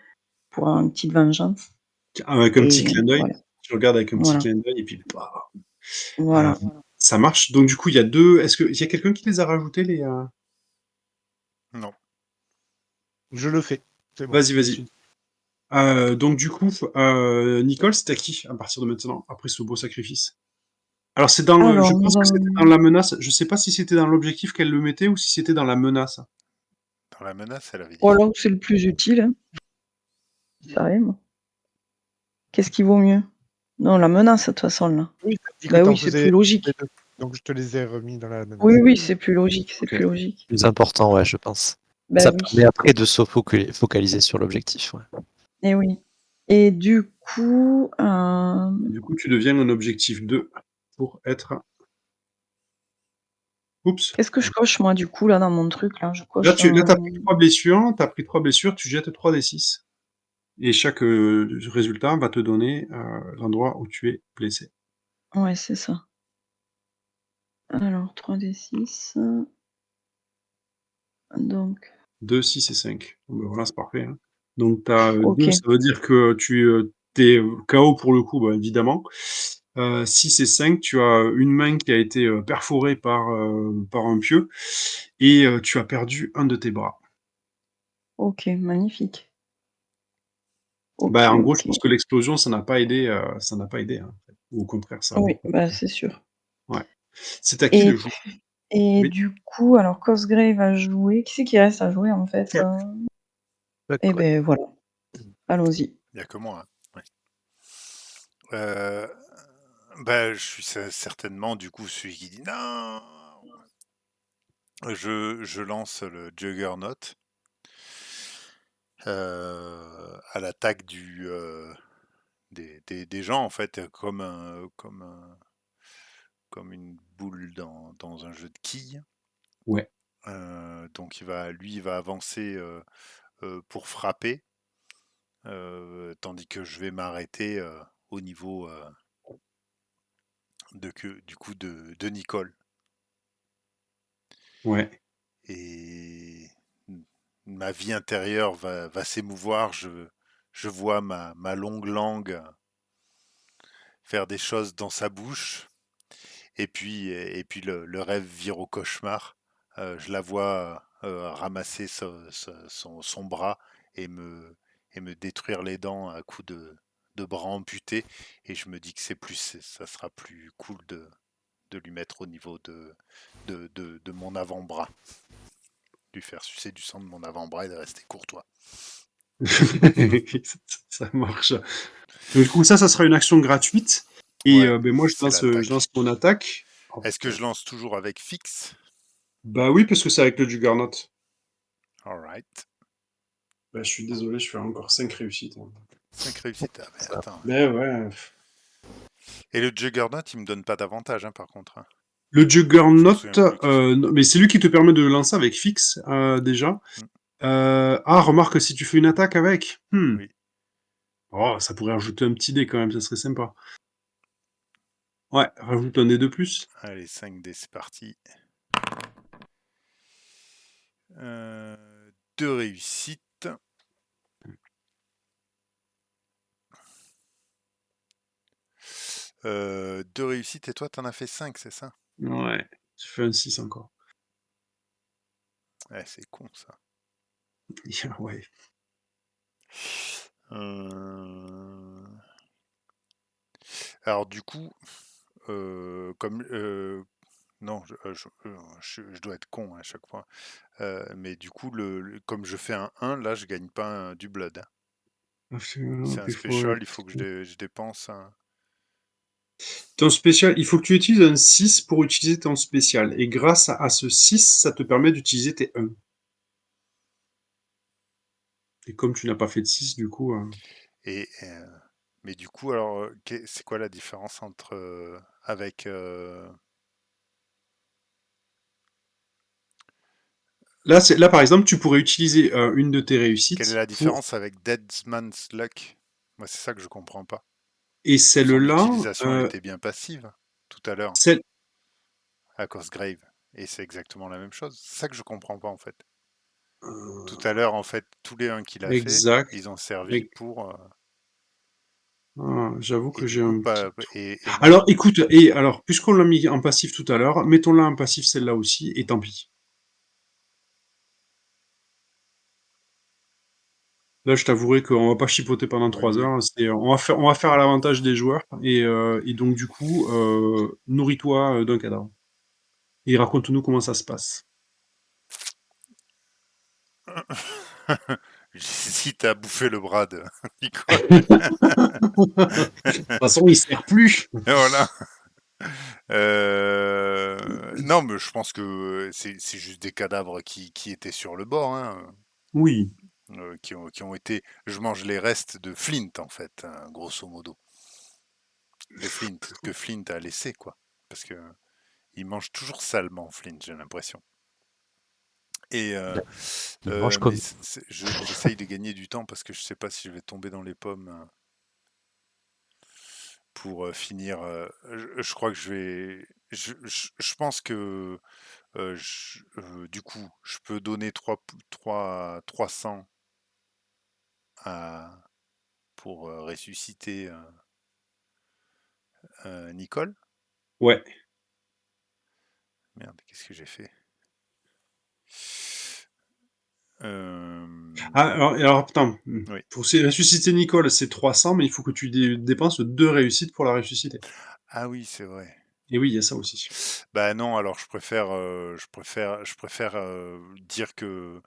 pour une petite vengeance. Avec un petit Et clin d'œil. voilà, Tu regardes avec un petit voilà, clin d'œil et puis bah, voilà. ça marche. Donc du coup, il y a deux. Est-ce qu'il y a quelqu'un qui les a rajoutés les Non. Je le fais. C'est bon. Vas-y. Donc du coup, Nicole, c'est à qui à partir de maintenant, après ce beau sacrifice? Alors c'est dans le. Je Alors, pense que c'était dans la menace. Je sais pas si c'était dans l'objectif qu'elle le mettait ou si c'était dans la menace. Dans la menace, elle avait dit. voilà où c'est le plus utile, hein. Ça rime. Qu'est-ce qui vaut mieux? Non, la menace, de toute façon, là. Oui, t'as dit que Bah t'en oui, c'est faisais plus logique. les deux. Donc je te les ai remis dans la menace. Oui, c'est plus logique, c'est Ok. plus logique. Plus important, ouais, je pense. Bah Ça oui, permet après de se focaliser sur l'objectif. Ouais. et oui. Et du coup, Du coup, tu deviens un objectif 2 pour être. Oups. qu'est-ce que je coche, moi, du coup, là, dans mon truc, là? Je Là, coche t'as pris 3 blessures. T'as pris 3 blessures. Tu jettes 3 des 6. Et chaque résultat va te donner l'endroit où tu es blessé. ouais, c'est ça. Alors, 3d6. Donc, 2, 6 et 5. Bon, ben voilà, c'est parfait. Hein. Donc, tu as 2, ok. ça veut dire que tu es KO pour le coup, bah, évidemment. 6 et 5, tu as une main qui a été perforée par un pieu et tu as perdu un de tes bras. Ok, magnifique. Ok, Bah, en gros, je ok. pense que l'explosion, ça n'a pas aidé, ça n'a pas aidé. Hein, en fait. Ou au contraire, ça a Oui, beaucoup. bah c'est sûr. Ouais. C'est à qui Et, de jouer? et Oui. du coup, alors Cosgrave va jouer. Qui c'est qui reste à jouer en fait? Eh ben voilà, allons-y. Il n'y a que moi. Hein. Ouais. Bah, je suis certainement du coup celui qui dit non. Je lance le Juggernaut à l'attaque des gens en fait, comme une boule dans un jeu de quilles. Ouais. Donc il va avancer pour frapper, tandis que je vais m'arrêter au niveau du coup de Nicole. Ouais. Et ma vie intérieure va s'émouvoir. je vois ma longue langue faire des choses dans sa bouche, et puis le rêve vire au cauchemar. Je la vois ramasser son bras et me détruire les dents à coups de bras amputés, et je me dis que ça sera plus cool de lui mettre au niveau de mon avant-bras, lui faire sucer du sang de mon avant-bras et de rester courtois. Ça marche. Donc, du coup, ça sera une action gratuite. Et Ouais, ben, moi, c'est je lance l'attaque. mon attaque. Oh, Est-ce que putain. je lance toujours avec fixe? Bah oui, parce que c'est avec le Juggernaut. Alright. Bah, je suis désolé, je fais encore 5 réussites, hein. 5 réussites. Ah, mais Ça. attends. Mais ouais. Et le Juggernaut, il me donne pas d'avantage, hein, par contre, hein. Le Je me Juggernaut, souviens plus du jeu. non, mais c'est lui qui te permet de le lancer avec fixe, déjà. Hmm, Remarque, si tu fais une attaque avec, Oui. oh, ça pourrait rajouter un petit dé quand même, ça serait sympa. Ouais, rajoute un dé de plus. Allez, 5 dés, c'est parti. 2 réussites. Deux réussites, et toi, t'en as fait 5, c'est ça? Ouais, tu fais un 6 encore. Ouais, c'est con, ça. Ouais. Euh, Alors, du coup, comme... Non, je dois être con à chaque fois. Mais du coup, comme je fais un 1, là, je gagne pas du blood, hein. C'est un special, il faut que je dépense un... Ton spécial, il faut que tu utilises un 6 pour utiliser ton spécial. Et grâce à ce 6, ça te permet d'utiliser tes 1. Et comme tu n'as pas fait de 6, du coup. Et, mais du coup, alors, c'est quoi la différence entre... avec... Là, par exemple, tu pourrais utiliser une de tes Quelle est réussites la pour. différence avec Deadman's Luck? Moi, c'est ça que je comprends pas. Et Son celle-là, utilisation, elle était bien passive tout à l'heure, celle. à Cosgrave. Et c'est exactement la même chose. C'est ça que je comprends pas, en fait. Tout à euh, l'heure, en fait, tous les 1 qu'il a fait, exact. ils ont servi Ex- pour... J'avoue et que du j'ai coup, un petit. pas... Et moi, Alors, écoute, et alors, puisqu'on l'a mis en passif tout à l'heure, mettons-la en passif celle-là aussi, et tant pis. Là, je t'avouerai qu'on va pas chipoter pendant oui, 3 oui. heures. On va faire à l'avantage des joueurs. Et donc, du coup, nourris-toi d'un cadavre. Et raconte-nous comment ça se passe. J'hésite à bouffer le bras de Nicole. De toute façon, il sert plus. Et voilà. Non, mais je pense que c'est juste des cadavres qui étaient sur le bord, hein, Oui. qui ont été... Je mange les restes de Flint, en fait, hein, grosso modo. De Flint, que Flint a laissé, quoi. Parce que il mange toujours salement, Flint, j'ai l'impression. Et Il mange mais comme. j'essaye de gagner du temps parce que je sais pas si je vais tomber dans les pommes pour finir. Je crois que je vais. Je pense que du coup, je peux donner 300 à, pour ressusciter Nicole. Ouais. Merde, qu'est-ce que j'ai fait? Euh, Alors, attends. oui. Pour ressusciter Nicole, c'est 300, mais il faut que tu dépenses 2 réussites pour la ressusciter. Ah oui, c'est vrai. Et oui, il y a ça aussi. Bah non, alors je préfère dire que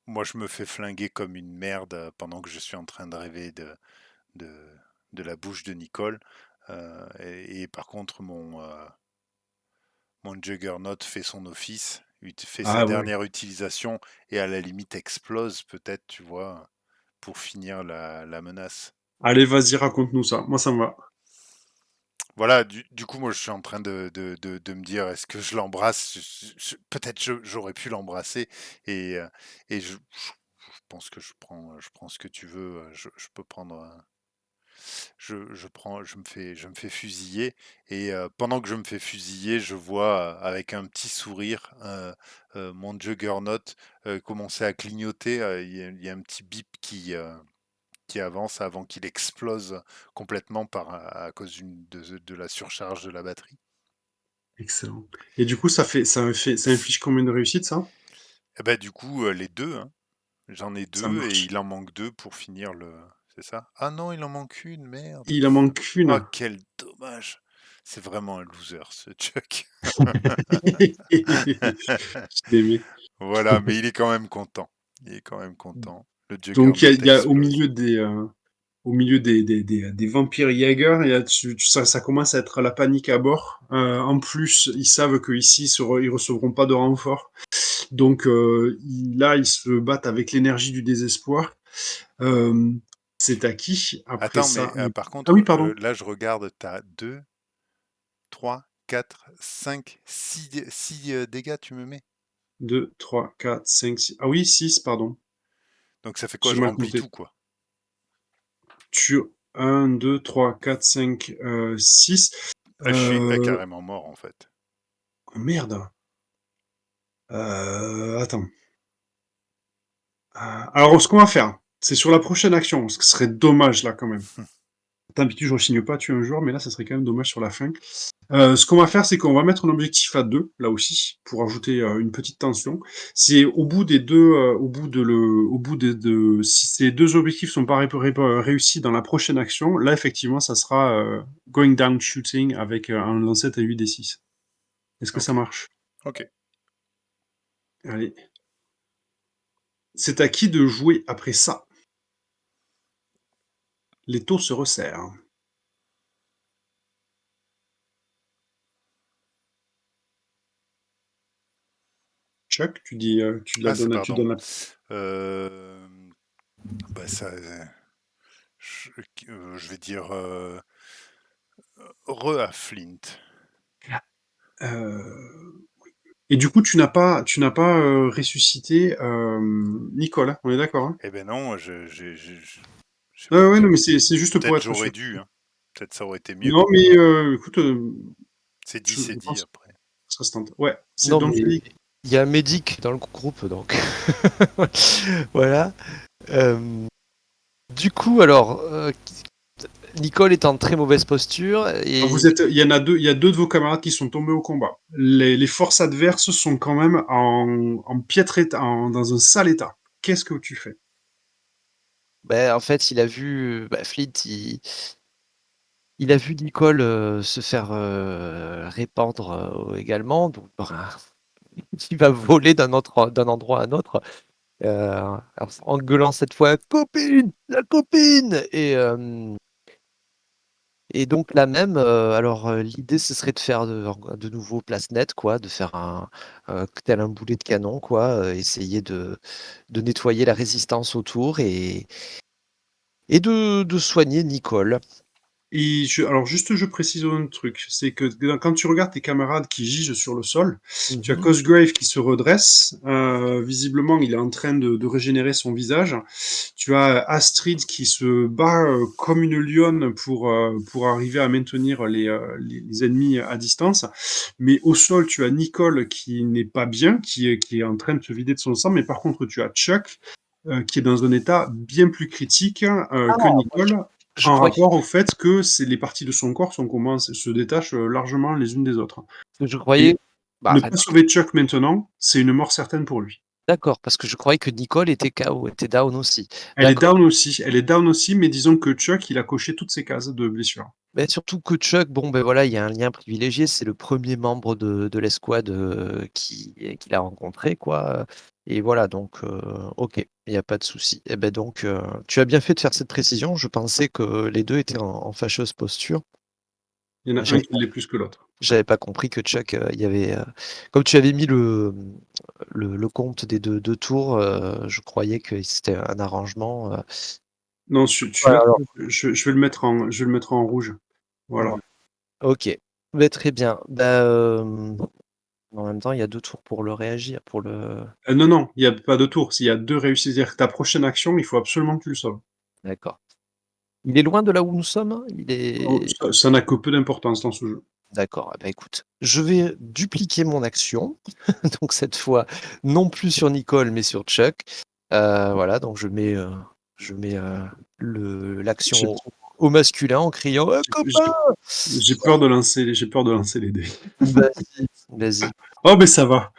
moi je me fais flinguer comme une merde pendant que je suis en train de rêver de, de la bouche de Nicole. Et par contre, mon Juggernaut fait son office, fait sa Ah ouais. dernière utilisation et à la limite explose peut-être, tu vois, pour finir la menace. Allez, vas-y, raconte-nous ça. Moi, ça me va. Voilà, du coup, moi, je suis en train de me dire, est-ce que je l'embrasse? Peut-être j'aurais pu l'embrasser, et, je pense que je prends ce que tu veux. Je peux prendre, je me fais fusiller, et pendant que je me fais fusiller, je vois avec un petit sourire mon Juggernaut commencer à clignoter. Il y a un petit bip qui avance avant qu'il explose complètement à cause de la surcharge de la batterie. Excellent. Et du coup, ça inflige combien de réussites, ça? Et ben du coup, les deux, hein. J'en ai Ça 2 et marche. il en manque 2 pour finir le c'est ça? Ah non, il en manque une, merde. Il en manque Oh une. quel dommage. C'est vraiment un loser ce Chuck. Je t'ai aimé. Voilà, mais il est quand même content. Il est quand même content. Le Donc, Juggernaut il y a explose. au milieu des vampires Jaeger, ça commence à être la panique à bord. En plus, ils savent qu'ici, ils recevront pas de renfort. Donc, là, ils se battent avec l'énergie du désespoir. Euh, c'est à qui après Attends, mais ça? par Ah oui, contre, pardon. là je regarde, t'as 2, 3, 4, 5, 6 dégâts tu me mets. 2, 3, 4, 5, 6. Ah oui, 6, pardon. Donc ça fait quoi? J'ai Je mal remplis compté. tout quoi. Sur 1, 2, 3, 4, 5, 6. Ah, je suis carrément mort en fait. Oh, merde. Attends. Alors, ce qu'on va faire, c'est sur la prochaine action, ce qui serait dommage là quand même. D'habitude, je ne signe pas tuer un joueur, mais là, ça serait quand même dommage sur la fin. Ce qu'on va faire, c'est qu'on va mettre un objectif à 2, là aussi, pour ajouter une petite tension. C'est au bout des deux, si ces deux objectifs sont pas réussis dans la prochaine action, là, effectivement, ça sera going down shooting avec un lancette à 8d6. Est-ce que ça Ok. marche? Ok. Allez. C'est à qui de jouer après ça? Les taux se resserrent. Chuck, tu la Ah, c'est donnes, tu pardon. donnes la... Euh, bah ça, je, je vais dire à Flint. Euh, Et du coup, tu n'as pas ressuscité Nicole, hein, on est d'accord, hein? Eh ben non, Ouais, non, mais c'est juste pour peut-être être j'aurais sûr. dû, hein. Peut-être ça aurait été mieux. Non, mais écoute, C'est dit, je c'est dit pense que après. ça se tente. Ouais, c'est Non, donc mais il y a un médic dans le groupe, donc voilà. Euh, du coup, alors, Nicole est en très mauvaise posture et il y en a deux, il y a deux de vos camarades qui sont tombés au combat. Les forces adverses sont quand même en piètre état, dans un sale état. Qu'est-ce que tu fais? ben, en fait, il a vu Flint, il a vu Nicole se faire répandre également, donc ben, il va voler d'un endroit à un autre, en gueulant cette fois copine, la copine et donc là même, alors l'idée ce serait de faire de nouveau place nette, quoi, de faire tel un boulet de canon, quoi, essayer de nettoyer la résistance autour et de soigner Nicole. Alors juste, je précise un truc, c'est que quand tu regardes tes camarades qui gigent sur le sol, tu as Mhm. Cosgrave qui se redresse, visiblement il est en train de régénérer son visage. Tu as Astrid qui se bat comme une lionne pour arriver à maintenir les ennemis à distance. Mais au sol, tu as Nicole qui n'est pas bien, qui est en train de se vider de son sang, mais par contre tu as Chuck qui est dans un état bien plus critique Ah, que moi, Nicole, je en croyais, rapport au fait que les parties de son corps se détachent largement les unes des autres. je croyais, Et bah, ne enfin, pas sauver Chuck maintenant, c'est une mort certaine pour lui. d'accord, parce que je croyais que Nicole était KO, était down aussi. Elle est D'accord. down aussi, mais disons que Chuck, il a coché toutes ses cases de blessure. Mais surtout que Chuck, bon, ben voilà, il y a un lien privilégié, c'est le premier membre de l'escouade qu'il a rencontré, quoi. Et voilà, donc, ok, il n'y a pas de souci. Et ben donc, tu as bien fait de faire cette précision. Je pensais que les deux étaient en fâcheuse posture. Il y en a un J'avais qui l'est plus que l'autre. j'avais pas compris que Chuck, il y avait. Comme tu avais mis le compte des deux tours, je croyais que c'était un arrangement. Non, Voilà, celui-là, alors. je vais le mettre en rouge. Voilà. Ouais. Ok, ben, très bien. Ben, en même temps, il y a deux tours pour le réagir, pour le. Non, non, il n'y a pas de tour. S'il y a deux réussites, c'est-à-dire que ta prochaine action, il faut absolument que tu le sauves. D'accord. Il est loin de là où nous sommes? Il Oh, est. ça n'a que peu d'importance dans ce jeu. D'accord. Eh ben, écoute, je vais dupliquer mon action. Donc cette fois, non plus sur Nicole, mais sur Chuck. Voilà, donc je mets Je mets l'action J'ai au masculin en criant j'ai- copain. j'ai peur de lancer les dés. Vas-y, vas-y. Oh, mais ça va.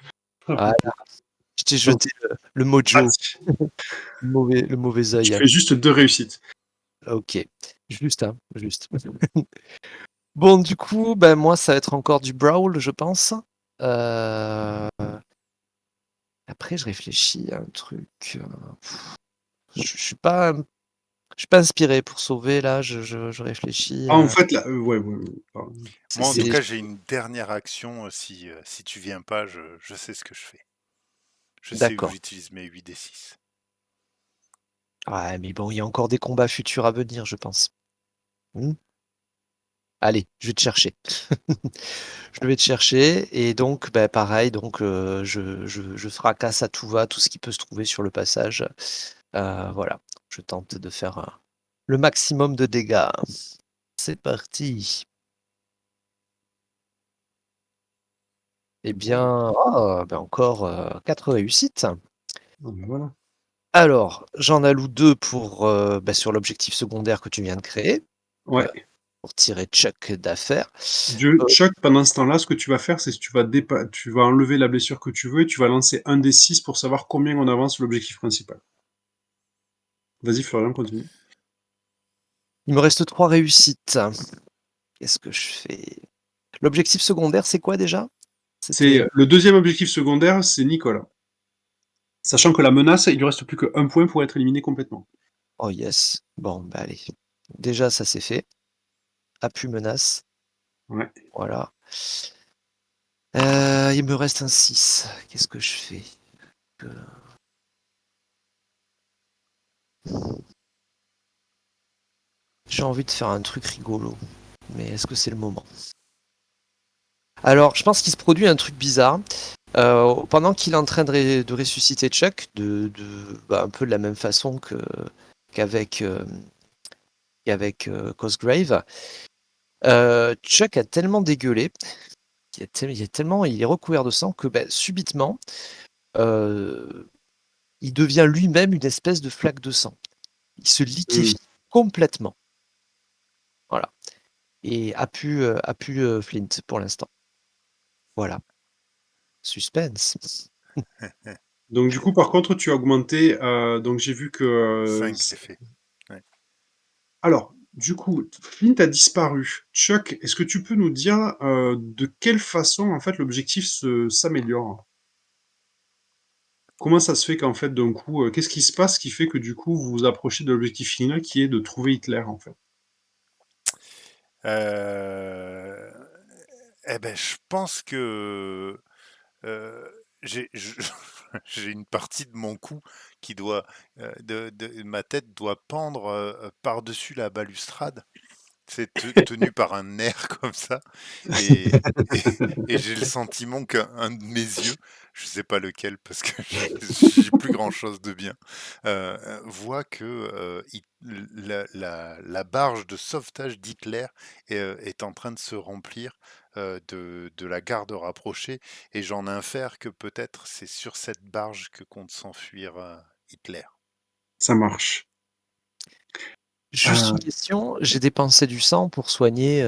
Voilà, je t'ai Donc, jeté le mojo, vas-y. le mauvais Tu œil. fais juste 2 réussites. Ok, juste, hein, juste. Bon, du coup, ben, moi, ça va être encore du brawl, je pense. Euh, Après, je réfléchis à un truc. Je suis pas inspiré pour sauver, là. Je réfléchis. Ah, en fait, là, ouais, pardon. Moi, en tout C'est- cas, j'ai une dernière action. Si tu viens pas, je sais ce que je fais. Je sais où D'accord. j'utilise mes 8d6. Ouais, mais bon, il y a encore des combats futurs à venir, je pense. Hmm. Allez, je vais te chercher. Je vais te chercher et donc bah, pareil, donc je fracasse à tout va tout ce qui peut se trouver sur le passage. Voilà, je tente de faire le maximum de dégâts. C'est parti. Eh bien, encore 4 réussites. Ah, ben voilà. Alors, j'en alloue 2 pour, sur l'objectif secondaire que tu viens de créer, Ouais. pour tirer Chuck d'affaire. Chuck, pendant ce temps-là, ce que tu vas faire, c'est que tu vas enlever la blessure que tu veux et tu vas lancer un des 6 pour savoir combien on avance sur l'objectif principal. Vas-y, Florian, continue. Il me reste 3 réussites. Qu'est-ce que je fais? L'objectif secondaire, c'est quoi déjà? C'était... C'est le deuxième objectif secondaire, c'est Nicolas. Sachant que la menace, il lui reste plus qu'un point pour être éliminé complètement. Oh yes. Bon, bah allez. Déjà, ça c'est fait. Appui menace. Ouais. Voilà. Il me reste un 6. Qu'est-ce que je fais? Euh, J'ai envie de faire un truc rigolo. Mais est-ce que c'est le moment? Alors, je pense qu'il se produit un truc bizarre. Pendant qu'il est en train de ressusciter Chuck, un peu de la même façon qu'avec Cosgrave, Chuck a tellement dégueulé, il est recouvert de sang que subitement, euh, il devient lui-même une espèce de flaque de sang. Il se liquéfie complètement. Voilà. Et a pu Flint pour l'instant. Voilà. Suspense. Donc du coup, par contre, tu as augmenté. Donc j'ai vu que. 5 d'effet. Ouais. Alors, du coup, Flint a disparu. Chuck, est-ce que tu peux nous dire de quelle façon en fait l'objectif s'améliore? Comment ça se fait qu'en fait, d'un coup, qu'est-ce qui se passe qui fait que du coup vous vous approchez de l'objectif final qui est de trouver Hitler en fait? Euh, Eh ben, je pense que j'ai j'ai une partie de mon cou qui doit, de ma tête doit pendre par-dessus la balustrade. C'est tenu par un nerf comme ça. Et, et, et j'ai le sentiment qu'un de mes yeux, je sais pas lequel parce que j'ai plus grand chose de bien, voit que la barge de sauvetage d'Hitler est en train de se remplir de la garde rapprochée. Et j'en infère que peut-être c'est sur cette barge que compte s'enfuir Hitler. Ça marche. Juste une Euh, question, j'ai dépensé du sang pour soigner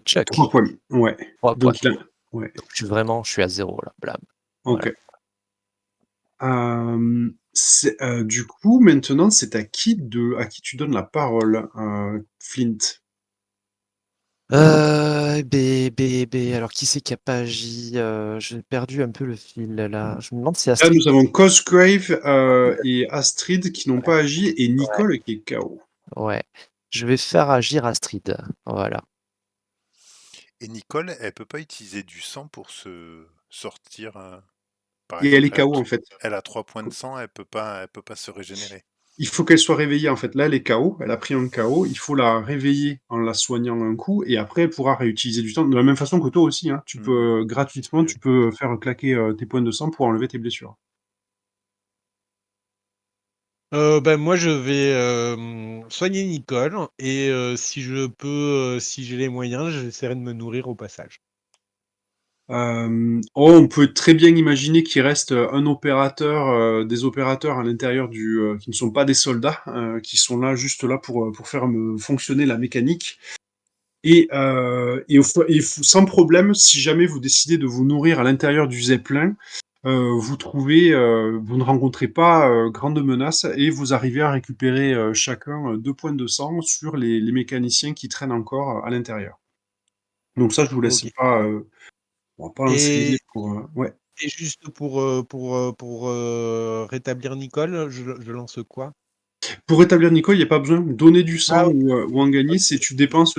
Chuck. 3 points. Ouais. 3 points. Donc il a. Ouais. Donc je suis à 0 là, blâme. Voilà. Ok. Du coup, maintenant, c'est à qui tu donnes la parole, Flint? Alors qui c'est qui a pas agi? J'ai perdu un peu le fil là. Je me demande si Là, Astrid. nous avons Cosgrave et Astrid qui n'ont pas agi et Ouais, Nicole qui est KO. ouais. Je vais faire agir Astrid. Voilà. Et Nicole, elle peut pas utiliser du sang pour se sortir. Par Et elle est exemple, KO en fait. elle a 3 points de sang, elle peut pas se régénérer. Il faut qu'elle soit réveillée en fait. Là, elle est KO, elle a pris un KO. Il faut la réveiller en la soignant un coup et après elle pourra réutiliser du temps. De la même façon que toi aussi, hein. Tu peux gratuitement, tu peux faire claquer tes points de sang pour enlever tes blessures. Moi, je vais soigner Nicole et si je peux, si j'ai les moyens, j'essaierai de me nourrir au passage. On peut très bien imaginer qu'il reste un opérateur, des opérateurs à l'intérieur qui ne sont pas des soldats, qui sont là juste là pour faire fonctionner la mécanique. Sans problème, si jamais vous décidez de vous nourrir à l'intérieur du Zeppelin, vous ne rencontrez pas grande menace et vous arrivez à récupérer chacun 2 points de sang sur les mécaniciens qui traînent encore à l'intérieur. Donc ça, je vous laisse Ok. pas, on va pas lancer les Et, dés pour. Ouais. et juste pour rétablir Nicole, je lance quoi? Pour rétablir Nicole, il n'y a pas besoin de donner du Ah, sang ok. ou en gagner, c'est Ok. tu dépenses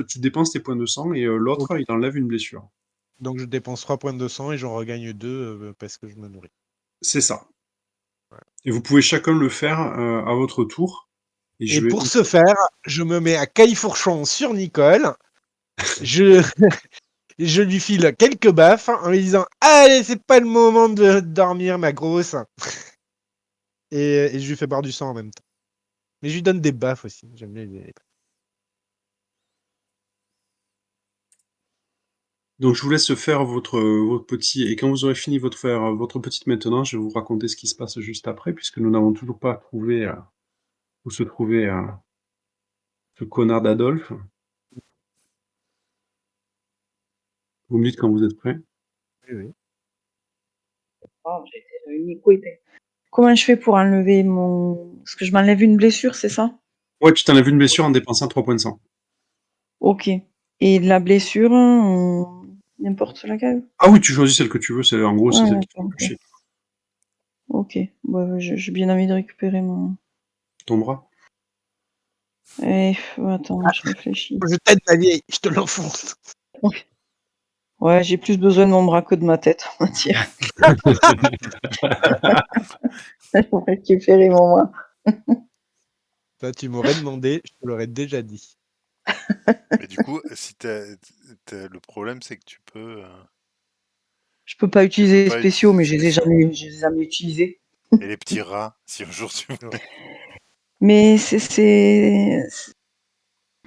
tes points de sang et Ok. l'autre, il enlève une blessure. Donc je dépense 3 points de sang et j'en regagne 2 parce que je me nourris. C'est ça. Ouais. Et vous pouvez chacun le faire à votre tour. Et Et je vais. pour ce faire, je me mets à califourchon sur Nicole. Je, je lui file quelques baffes en lui disant allez, c'est pas le moment de dormir, ma grosse. Et je lui fais boire du sang en même temps. Mais je lui donne des baffes aussi. J'aime bien les... Donc je vous laisse faire votre petit. Et quand vous aurez fini votre petite maintenant, je vais vous raconter ce qui se passe juste après, puisque nous n'avons toujours pas trouvé où se trouvait ce connard d'Adolphe. Vous me dites quand vous êtes prêts. Oui, oui. Oh, Nico était- Comment je fais pour enlever mon... Parce que je m'enlève une blessure, c'est ça? Ouais, tu t'enlèves une blessure en dépensant 3 points de sang. Ok. Et la blessure, n'importe laquelle? Ah oui, tu choisis celle que tu veux, en gros, c'est Ouais, celle qui te fait d'accord, le plus ok. chier. Ok. Bah, j'ai bien envie de récupérer mon... Ton bras. Attends, je réfléchis. Je t'aide, ma vieille, je te l'enfonce. Ouais, j'ai plus besoin de mon bras que de ma tête, on va dire. Pour récupérer mon bras. Toi, tu m'aurais demandé, je te l'aurais déjà dit. Mais du coup, si le problème, c'est que tu peux Je peux pas utiliser les pas spéciaux, utiliser mais de spéciaux. je les ai jamais utilisés. Et les petits rats, si un jour tu veux. Mais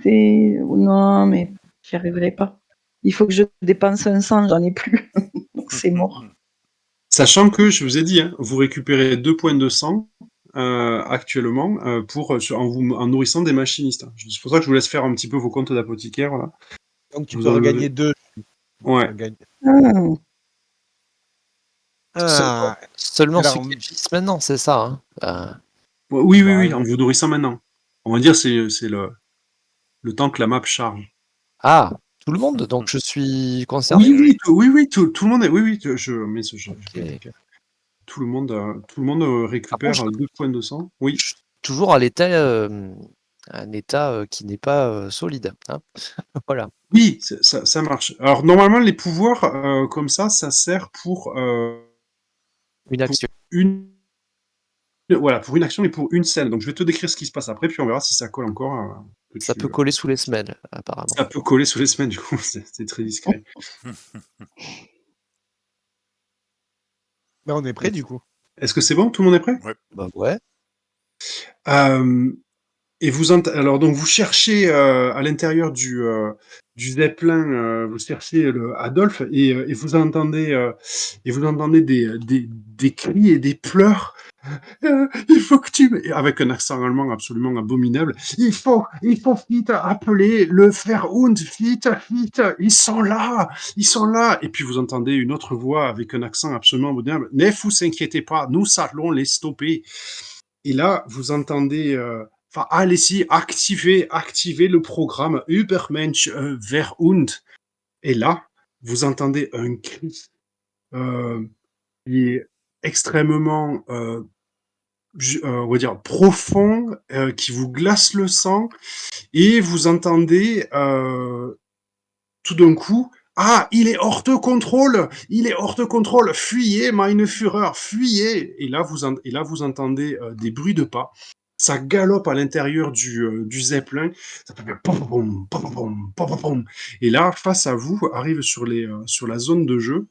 non, mais j'y arriverai pas. Il faut que je dépense un sang, j'en ai plus. Donc c'est mort. Sachant que, je vous ai dit, hein, vous récupérez 2 points de sang actuellement en nourrissant des machinistes. C'est pour ça que je vous laisse faire un petit peu vos comptes d'apothicaire. Là. Donc tu Vous peux regagner enlevez. 2. Ouais. Ah, Seulement, Ah, seulement ceux alors, qui agissent maintenant, c'est ça. Hein. Oui, oui, oui, bah, en vous nourrissant maintenant. On va dire c'est le temps que la map charge. Ah, tout le monde, donc je suis Oui, concerné. oui, tout le monde est. Oui, oui, je Ok. récupère. Tout le monde Par contre, récupère 2 points de sang. Oui. je suis toujours à l'état, un état qui n'est pas solide. Hein. Voilà. Oui, ça marche. Alors normalement, les pouvoirs comme ça sert Une pour action. une pour une action et pour une scène. Donc je vais te décrire ce qui se passe après, puis on verra si ça colle encore. Ça peut coller sous les semelles, apparemment. Ça peut coller sous les semaines, du coup, c'est très discret. bah, on est prêt du coup. Est-ce que c'est bon? Tout le monde est prêt? Bah ouais. Et alors donc vous cherchez à l'intérieur du Zeppelin, vous cherchez Adolphe et vous entendez des cris et des pleurs. Il faut que avec un accent allemand absolument abominable. Il faut vite appeler le Verhund, vite, vite. Ils sont là. Et puis vous entendez une autre voix avec un accent absolument abominable. Ne vous inquiétez pas, nous allons les stopper. Et là, vous entendez, allez-y, activez le programme Übermensch Verhund. Et là, vous entendez un cri qui est extrêmement, on va dire, profond, qui vous glace le sang. Et vous entendez tout d'un coup, ah, il est hors de contrôle, fuyez, meine Führer, fuyez. Et là, vous entendez des bruits de pas. Ça galope à l'intérieur du Zeppelin. Ça fait pom, pom, pom, pom, pom, pom, pom. Et là, face à vous, arrive sur la zone de jeu,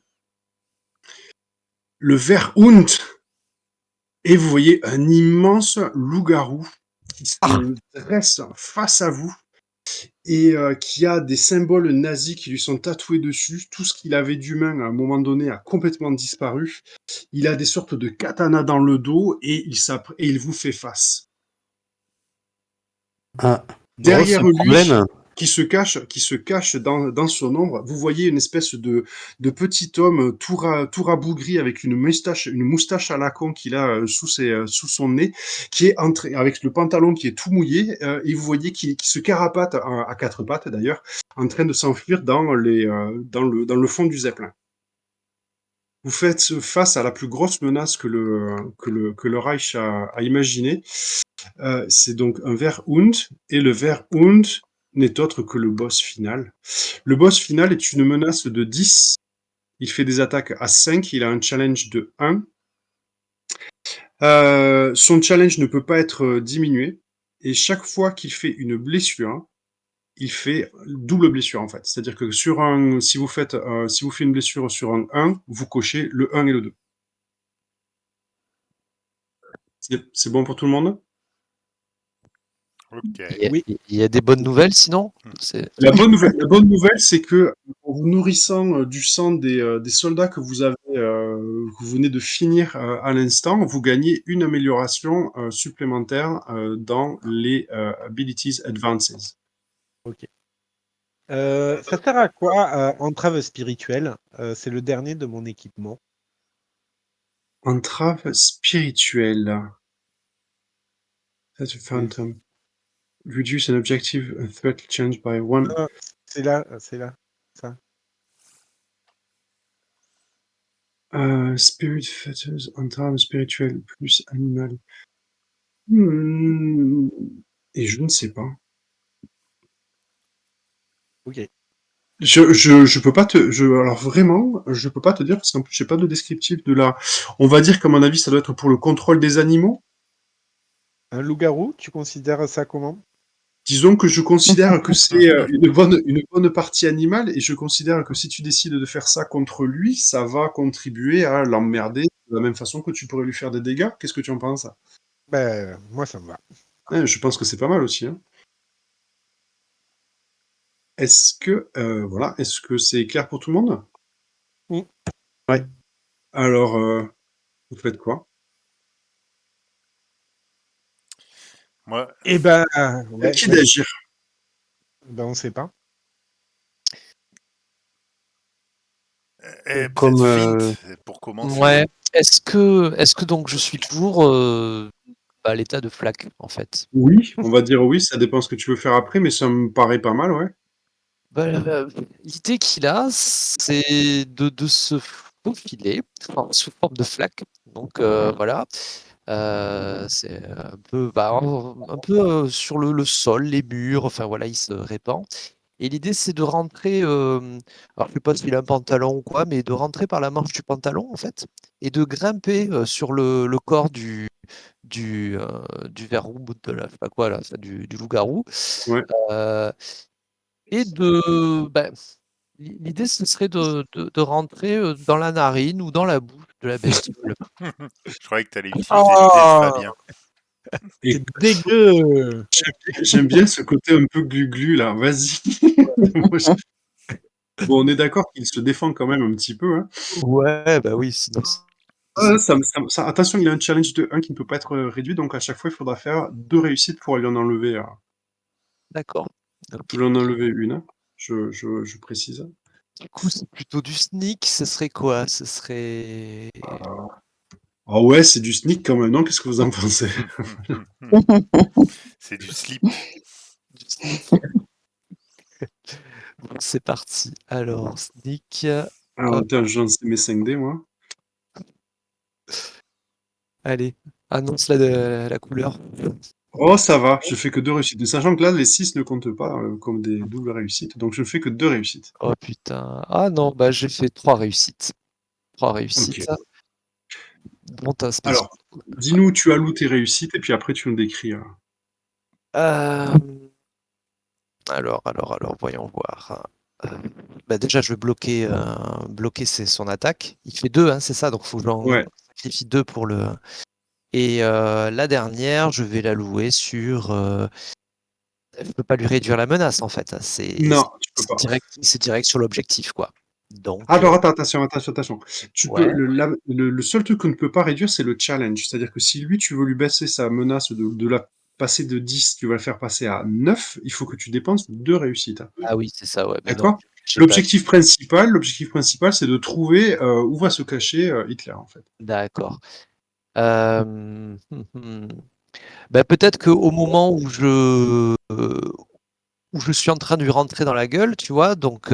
le Verhund. Et vous voyez un immense loup-garou qui se dresse face à vous. et qui a des symboles nazis qui lui sont tatoués dessus. Tout ce qu'il avait d'humain à un moment donné a complètement disparu. Il a des sortes de katanas dans le dos et il vous fait face. Ah, Derrière gros lui, problème. qui se cache dans son ombre, vous voyez une espèce de petit homme tout rabougri avec une moustache à la con qu'il a sous son nez, qui est entré avec le pantalon qui est tout mouillé, et vous voyez qu'il se carapate à quatre pattes d'ailleurs, en train de s'enfuir dans le fond du zeppelin. Vous faites face à la plus grosse menace que le Reich a imaginé. C'est donc un Verhund, et le Verhund n'est autre que le boss final. Le boss final est une menace de 10. Il fait des attaques à 5. Il a un challenge de 1. Son challenge ne peut pas être diminué. Et chaque fois qu'il fait une blessure, il fait double blessure en fait. C'est-à-dire que si vous faites une blessure sur un 1, vous cochez le 1 et le 2. C'est bon pour tout le monde? Ok. Oui. Il y a des bonnes nouvelles sinon? La bonne nouvelle, c'est que en vous nourrissant du sang des soldats que vous venez de finir à l'instant, vous gagnez une amélioration supplémentaire dans les Abilities Advances. Ok. Ça sert à quoi entrave spirituelle? C'est le dernier de mon équipement. Entrave spirituelle. That's a phantom. Reduce an objective threat change by one. Ah, c'est là, ça. Spirit fetters, entrave spirituelle plus animal. Et je ne sais pas. Ok. Je peux pas alors vraiment, je peux pas te dire parce qu'en plus j'ai pas de descriptif de la. On va dire qu'à mon avis ça doit être pour le contrôle des animaux. Un loup-garou, tu considères ça comment? Disons que je considère que c'est une bonne partie animale et je considère que si tu décides de faire ça contre lui, ça va contribuer à l'emmerder de la même façon que tu pourrais lui faire des dégâts. Qu'est-ce que tu en penses? Ben, moi, ça me va. Je pense que c'est pas mal aussi, hein. Est-ce que c'est clair pour tout le monde? Oui. Ouais. Alors, vous faites quoi? Moi, Eh ben, À ouais, qui vas-y. d'agir? Ben, on sait pas. peut-être Comme Flint pour commencer. Ouais. Est-ce que donc je suis toujours à l'état de flaque en fait? Oui, on va dire oui, ça dépend ce que tu veux faire après, mais ça me paraît pas mal, ouais. Bah, l'idée qu'il a, c'est de se faufiler sous forme de flaque. Donc voilà. C'est un peu, un peu sur le sol, les murs, enfin voilà, il se répand. Et l'idée, c'est de rentrer, alors je sais pas s'il a un pantalon ou quoi, mais de rentrer par la manche du pantalon, en fait, et de grimper sur le corps du verrou, de la, je sais pas quoi, là, ça, du loup-garou. Ouais. Et l'idée, ce serait de rentrer dans la narine ou dans la bouche de la bestiole. Je croyais que tu allais utiliser l'idée de Oh, Fabien. Et c'est dégueu! j'aime bien ce côté un peu glu-glu là, vas-y. Moi, bon, on est d'accord qu'il se défend quand même un petit peu, hein. Ouais, bah oui, sinon. Attention, il a un challenge de 1 qui ne peut pas être réduit, donc à chaque fois il faudra faire 2 réussites pour lui en enlever, D'accord. Ok. pour lui en enlever une, hein. Je précise. Du coup, c'est plutôt du sneak, ce serait quoi? Ce serait. Ah ouais, c'est du sneak quand même, non? Qu'est-ce que vous en pensez? C'est du slip. Du sneak. Bon, c'est parti. Alors, sneak. Alors Hop, attends, je lance mes 5D moi. allez, annonce la couleur. Oh ça va, je fais que 2 réussites. Sachant que là, les 6 ne comptent pas comme des doubles réussites, donc je ne fais que 2 réussites. Oh putain. Ah non, bah j'ai fait 3 réussites. 3 Ok. réussites. Dont un spécial. Alors, dis-nous, tu as tes réussites, et puis après tu nous décris. Euh, alors, voyons voir. Bah déjà, je vais bloquer son attaque. Il fait 2, hein, c'est ça, donc il faut que j'en Ouais. sacrifie 2 pour le. Et la dernière, je vais la louer sur Je peux pas lui réduire la menace en fait. Non, tu peux pas. C'est direct sur l'objectif quoi. Donc, Alors, attends, attention. Tu peux, ouais. le seul truc qu'on ne peut pas réduire, c'est le challenge. C'est-à-dire que si lui, tu veux lui baisser sa menace de la passer de 10, tu vas le faire passer à 9, il faut que tu dépenses 2 réussites. Ah oui, c'est ça, ouais. Mais non, D'accord? j'ai pas. L'objectif principal, c'est de trouver où va se cacher Hitler, en fait. D'accord. Ben, peut-être qu'au moment où je suis en train de lui rentrer dans la gueule, tu vois, donc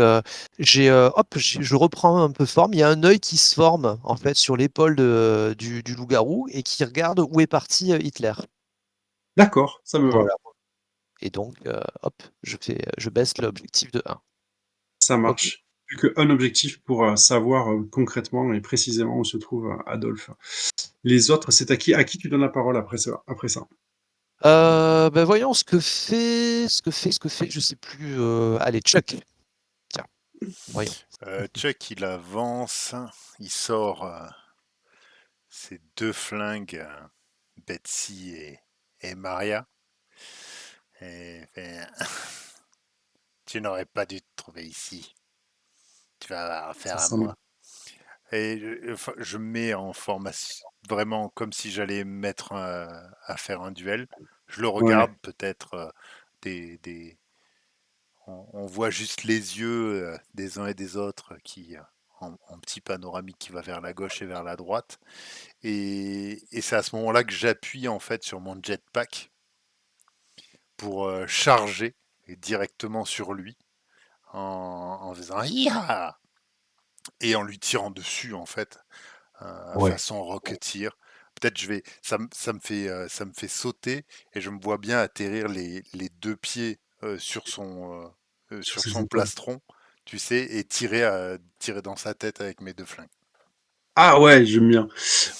je reprends un peu forme. Il y a un œil qui se forme en fait sur l'épaule du loup-garou et qui regarde où est parti Hitler. D'accord, ça me va. Voilà. Et donc, hop, je baisse l'objectif de 1. Ça Ok. marche. Plus qu'un objectif pour savoir concrètement et précisément où se trouve Adolphe. Les autres, c'est à qui tu donnes la parole après ça? Ben voyons ce que fait, je sais plus. Allez, Chuck. Tiens, voyons. Chuck, il avance, il sort ses 2 flingues, Betsy et Maria. Et fait, tu n'aurais pas dû te trouver ici. Tu vas avoir Ça affaire à semble. moi. Et enfin, je me mets en formation, vraiment comme si j'allais me mettre à faire un duel. Je le Ouais. regarde, peut-être on voit juste les yeux des uns et des autres qui, en petit panoramique qui va vers la gauche et vers la droite. Et c'est à ce moment-là que j'appuie en fait sur mon jetpack pour charger directement sur lui en faisant Hiha et en lui tirant dessus en fait Ouais. façon Rocketeer. Peut-être ça me fait sauter et je me vois bien atterrir les 2 pieds Sur sur ses son épaules. plastron, tu sais, et tirer dans sa tête avec mes 2 flingues. Ah ouais, j'aime bien.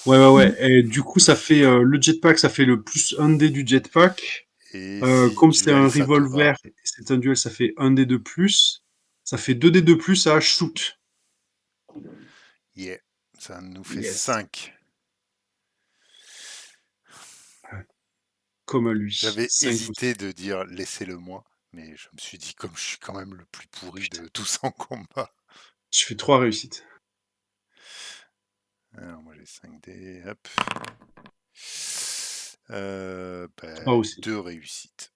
Ouais. Et du coup, ça fait le jetpack, ça fait le plus un dé du jetpack. Et si Comme c'est duel un ça te revolver va, et c'est un duel, ça fait un dé de plus. Ça fait 2 dés de plus à shoot. yeah, ça nous fait Yes. 5. Comme lui. J'avais 5 hésité de dire laissez-le moi, mais je me suis dit comme je suis quand même le plus pourri Putain. de tous en combat. Je fais 3 réussites. Alors moi j'ai 5 dés, hop. 3 aussi. 2 réussites.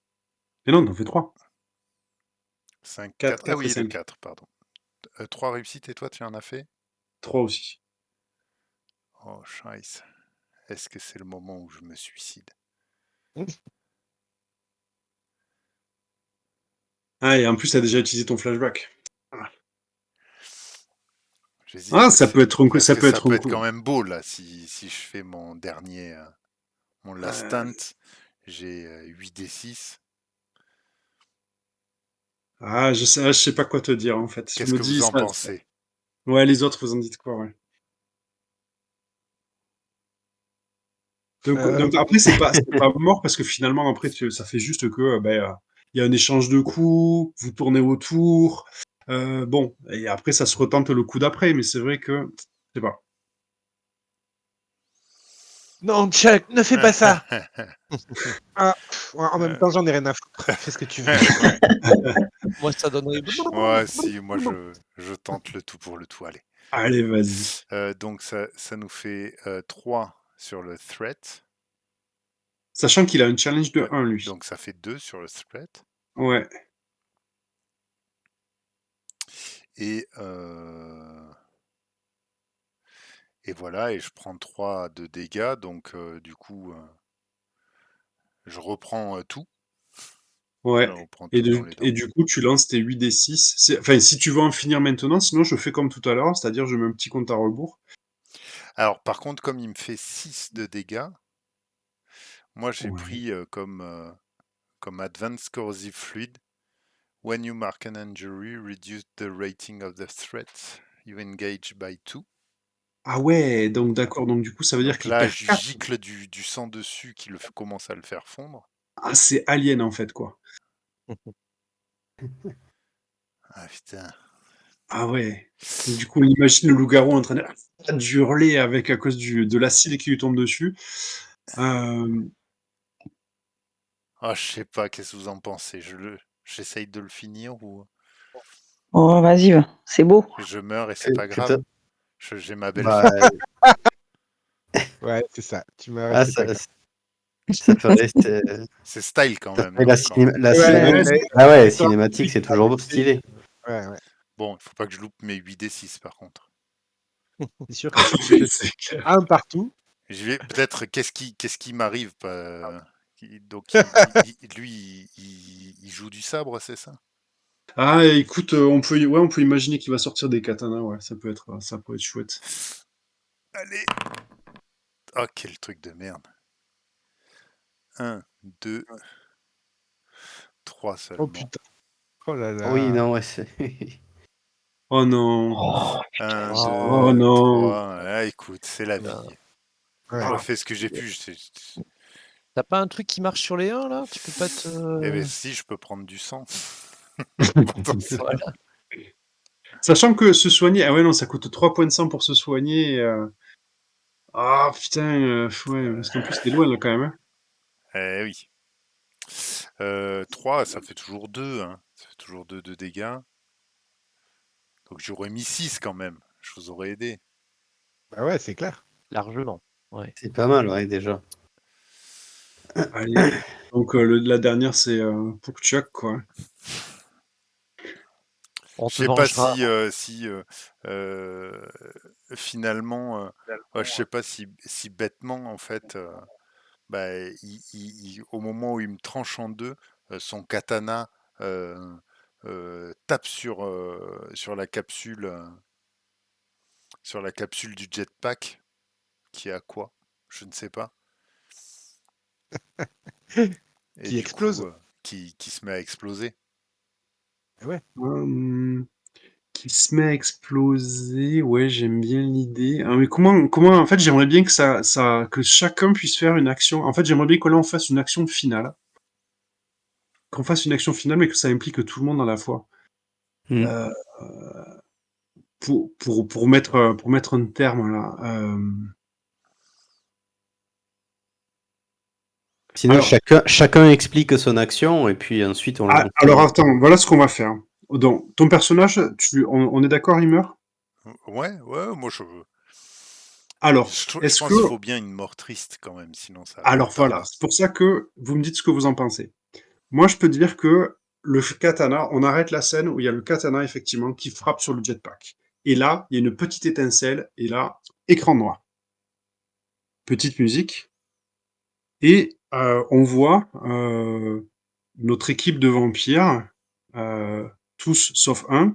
Mais non, t'en fais 3. 5, 4, 4. Ah 4 et oui, le 5. 4, pardon. 3 réussites et toi tu en as fait? 3 aussi. Oh scheiße. Est-ce que c'est le moment où je me suicide? Ah, et en plus, t'as déjà utilisé ton flashback. J'hésite Ah, parce, parce ça que peut ça être peut un être coup. quand même beau là si je fais mon dernier, mon last Euh, stunt. J'ai 8d6. je sais pas quoi te dire, en fait. Je Qu'est-ce me que dis, vous en ça. pensez? Ouais, les autres, vous en dites quoi, ouais. Donc après, c'est pas mort parce que finalement, après, ça fait juste que, il y a un échange de coups, vous tournez autour. Bon, et après, ça se retente le coup d'après, mais c'est vrai que, je sais pas. Non, Chuck, ne fais pas ça. Ah, ouais, en même Euh, temps, j'en ai rien à foutre. Fais ce que tu veux. Moi, ça donnerait. Moi, si, moi je tente le tout pour le tout. Allez. Allez, vas-y. Donc ça nous fait 3 sur le threat. Sachant qu'il a un challenge de Ouais. 1, lui. Donc ça fait 2 sur le threat. Ouais. Et, et voilà, et je prends 3 de dégâts. Donc du coup, je reprends tout. Je Ouais. reprends tout dans les Et dents. du coup, tu lances tes 8d6. Enfin, si tu veux en finir maintenant, sinon je fais comme tout à l'heure, c'est-à-dire je mets un petit compte à rebours. Alors par contre, comme il me fait 6 de dégâts, moi j'ai Ouais. pris comme Advanced Corrosive Fluid. When you mark an injury, reduce the rating of the threat you engage by 2. Ah ouais, donc d'accord. Donc du coup, ça veut dire Donc qu'il là, perd je 4. gicle du sang dessus qui commence à le faire fondre. Ah, c'est Alien, en fait, quoi. Ah putain. Ah ouais. Donc, du coup, on imagine le loup-garou en train hurler avec à cause de l'acide qui lui tombe dessus. Euh, Ah, je sais pas, qu'est-ce que vous en pensez? J'essaye de le finir ou Oh, vas-y, va. C'est beau. je meurs et c'est pas C'est top. grave? J'ai ma belle Bah, fin. Ouais, c'est ça. Tu m'as ah, resté pas grave. ça ferait, C'est style quand ça même, ferait non? Quand même. Ouais, Ouais, mais Ah ouais, ça aurait cinématique, pu c'est toujours stylé. Ouais, ouais. Bon, il faut pas que je loupe mes 8d6 par contre. C'est sûr que si tu oui, fais c'est clair. un partout, Je vais peut-être qu'est-ce qui m'arrive donc lui il joue du sabre, c'est ça? Ah, écoute, on peut imaginer qu'il va sortir des katanas, ouais, ça peut être chouette. Allez! Oh, quel truc de merde. 1, 2, 3 oh seulement. putain, oh là Oui, là. non, ouais, c'est. Oh non, 1, oh 2, non. 3. Ah, écoute, c'est la vie. Ouais. Je refais ce que j'ai pu. T'as pas un truc qui marche sur les 1 là? Tu peux pas te. Eh ben si, je peux prendre du sang. Potentiellement. Voilà. Sachant que se soigner, ah ouais, non, ça coûte 3 points de sang pour se soigner. Ah putain, ouais, parce qu'en plus, t'es loin là quand même. Hein. Eh oui. 3, ça fait toujours 2. Hein. Ça fait toujours 2 de dégâts. Donc j'aurais mis 6 quand même. Je vous aurais aidé. Bah ouais, c'est clair. Largement. Ouais. C'est pas mal, ouais, déjà. Allez. Donc la dernière, c'est pour Chuck, quoi. On Je te sais pas vengera. si finalement, je sais pas si bêtement en fait, bah, au moment où il me tranche en deux, son katana tape sur la capsule du jetpack, qui est à quoi? Je ne sais pas. Et Qui du coup, explose. qui se met à exploser. Ouais. Hum, qui se met à exploser, ouais, j'aime bien l'idée. Ah, mais en fait, j'aimerais bien que que chacun puisse faire une action. En fait, j'aimerais bien que là, on fasse une action finale. Qu'on fasse une action finale, mais que ça implique tout le monde à la fois. Hmm. Euh, pour mettre un terme là. Sinon, Alors, chacun explique son action et puis ensuite on alors attends, voilà ce qu'on va faire. Donc, ton personnage, on est d'accord, il meurt? Ouais, ouais, moi Alors, je est-ce que, pense qu'il faut bien une mort triste quand même, sinon ça va alors être voilà, drab. c'est pour ça que vous me dites ce que vous en pensez. Moi, je peux dire que le katana, on arrête la scène où il y a le katana, effectivement, qui frappe sur le jetpack. Et là, il y a une petite étincelle, et là, écran noir. Petite musique, et on voit notre équipe de vampires, tous sauf un,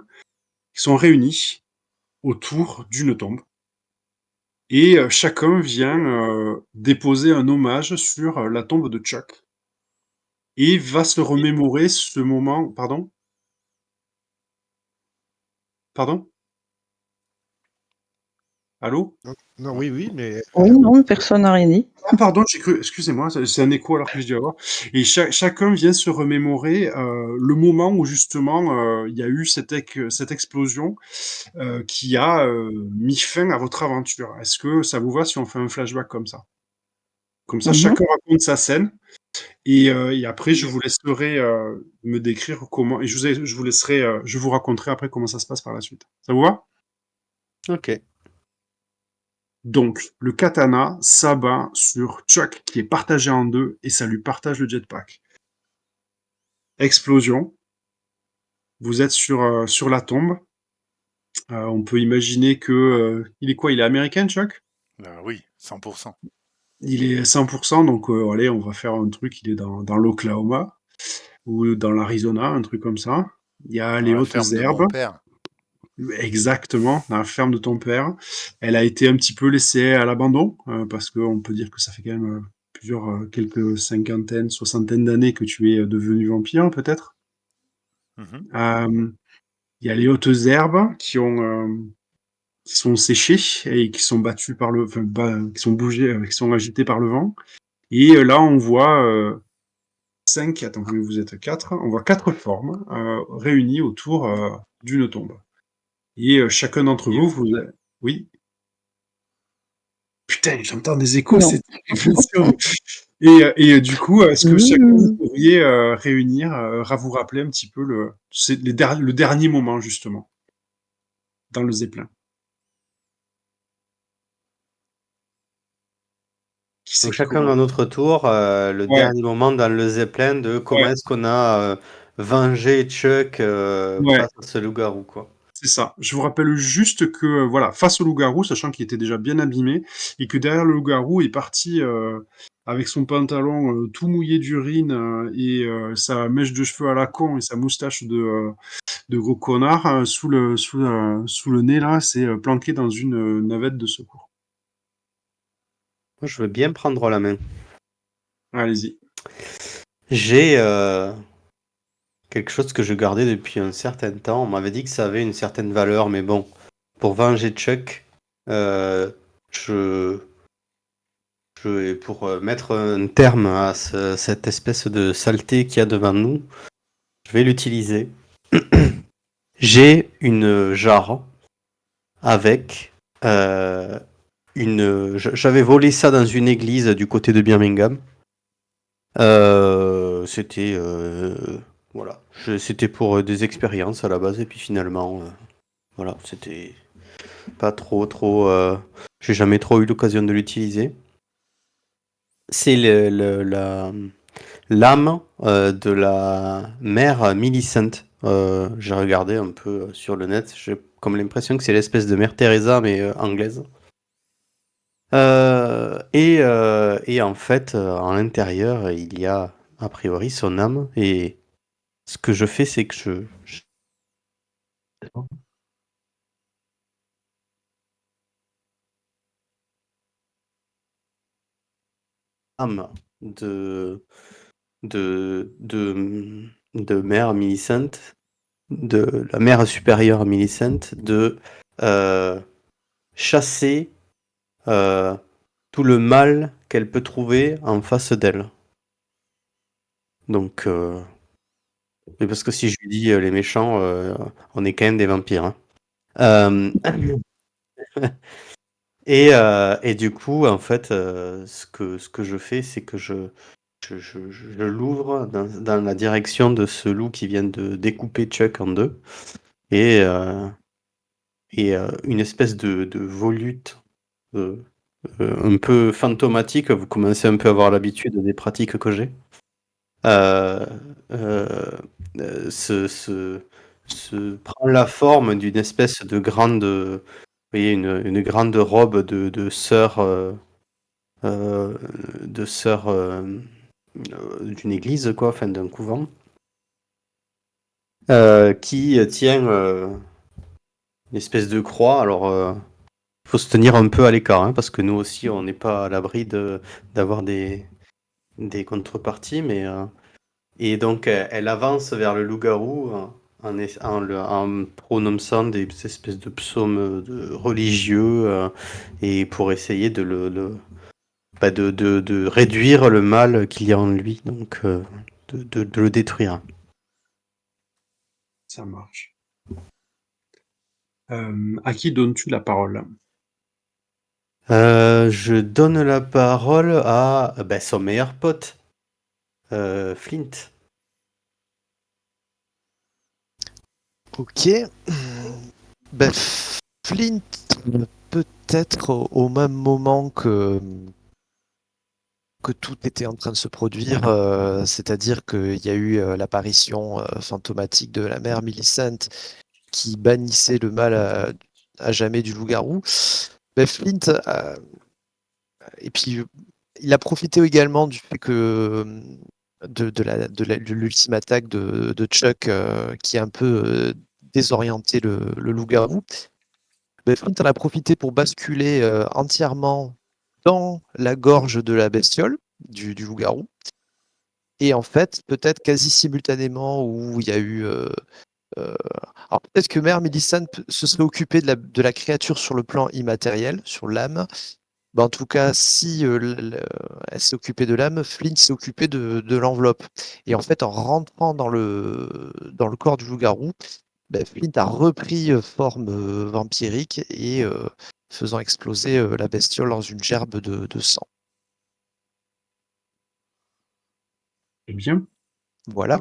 qui sont réunis autour d'une tombe. Et chacun vient déposer un hommage sur la tombe de Chuck. Et va se remémorer ce moment. Pardon? Pardon? Allô? Non, non, Ouais. oui, oui, mais Oui, non, personne n'a rien dit. Ah pardon, j'ai cru, excusez-moi, c'est un écho alors que je dû avoir. Et chacun vient se remémorer le moment où justement il y a eu cette explosion qui a mis fin à votre aventure. Est-ce que ça vous va si on fait un flashback comme ça? Comme ça, Mhm. chacun raconte sa scène et après je vous laisserai me décrire comment et je vous laisserai, je vous raconterai après comment ça se passe par la suite. Ça vous va? Ok. Donc, le katana s'abat sur Chuck qui est partagé en deux et ça lui partage le jetpack. Explosion. Vous êtes sur la tombe. On peut imaginer que il est quoi? Il est américain, Chuck? Oui, 100%. Il est 100%, donc allez, on va faire un truc. Il est dans l'Oklahoma ou dans l'Arizona, un truc comme ça. Il y a Dans les la hautes ferme de herbes, mon père. exactement, dans la ferme de ton père. Elle a été un petit peu laissée à l'abandon parce qu'on peut dire que ça fait quand même quelques cinquantaines, soixantaines d'années que tu es devenu vampire, peut-être. Mhm. Euh, Il y a les hautes herbes qui sont séchées et qui sont battues par qui sont bougées, qui sont agitées par le vent. Et là, on voit cinq, attends, vous êtes quatre, on voit quatre formes réunies autour d'une tombe. Et chacun d'entre vous, oui, Putain, j'entends des échos, Non. c'est impressionnant. Du coup, est-ce que chacun vous pourriez réunir, vous rappeler un petit peu le dernier moment, justement, dans le Zeppelin? Qui c'est Donc qui chacun commence? à notre tour, le Ouais, dernier moment dans le Zeppelin de comment ouais, est-ce qu'on a vengé Chuck ouais. face à ce loup-garou, quoi. C'est ça. Je vous rappelle juste que, voilà, face au loup-garou, sachant qu'il était déjà bien abîmé, et que derrière le loup-garou est parti avec son pantalon tout mouillé d'urine et sa mèche de cheveux à la con et sa moustache de gros connard sous le nez, là, c'est planqué dans une navette de secours. Moi, je veux bien prendre la main. Allez-y. J'ai quelque chose que je gardais depuis un certain temps. On m'avait dit que ça avait une certaine valeur, mais bon, pour venger Chuck, euh, je, pour mettre un terme à cette espèce de saleté qu'il y a devant nous, je vais l'utiliser. J'ai une jarre avec j'avais volé ça dans une église du côté de Birmingham. C'était voilà, c'était pour des expériences à la base et puis finalement voilà, c'était pas trop j'ai jamais trop eu l'occasion de l'utiliser. C'est l'âme de la mère Millicent. J'ai regardé un peu sur le net, j'ai comme l'impression que c'est l'espèce de mère Teresa mais anglaise. Et en fait, à l'intérieur, il y a a priori son âme. Et ce que je fais, c'est que je âme de de mère Millicent, de la mère supérieure Millicent, de euh, chasser euh, tout le mal qu'elle peut trouver en face d'elle. Donc, mais parce que si je lui dis les méchants, on est quand même des vampires, hein. Euh, et du coup, en fait, ce que je fais, c'est que je l'ouvre dans la direction de ce loup qui vient de découper Chuck en deux. Et, une espèce de volute un peu fantomatique. Vous commencez un peu à avoir l'habitude des pratiques que j'ai. Euh, euh, se prend la forme d'une espèce de grande, vous voyez, une grande robe de sœur, euh, de sœur d'une église, quoi, enfin d'un couvent, qui tient une espèce de croix. Alors, faut se tenir un peu à l'écart, hein, parce que nous aussi, on n'est pas à l'abri d'avoir des contreparties, mais et donc, elle avance vers le loup-garou en prononçant des espèces de psaumes religieux et pour essayer de réduire le mal qu'il y a en lui, donc de le détruire. Ça marche. À qui donnes-tu la parole? Je donne la parole à son meilleur pote, Flint. Ok. Ben, Flint, peut-être au même moment que tout était en train de se produire, c'est-à-dire qu'il y a eu l'apparition fantomatique de la mère Millicent qui bannissait le mal à jamais du loup-garou. Ben, Flint, et puis il a profité également du fait que de l'ultime attaque de Chuck qui a un peu désorienté le loup-garou. Ben, Flint en a profité pour basculer entièrement dans la gorge de la bestiole, du loup-garou. Et en fait, peut-être quasi simultanément où il y a eu. Alors peut-être que Mère Millicent se serait occupée de la créature sur le plan immatériel, sur l'âme. Ben, en tout cas, si elle s'est occupée de l'âme, Flint s'est occupé de l'enveloppe. Et en fait, en rentrant dans le corps du loup-garou, Flint a repris forme vampirique et faisant exploser la bestiole dans une gerbe de sang. Eh bien, Voilà.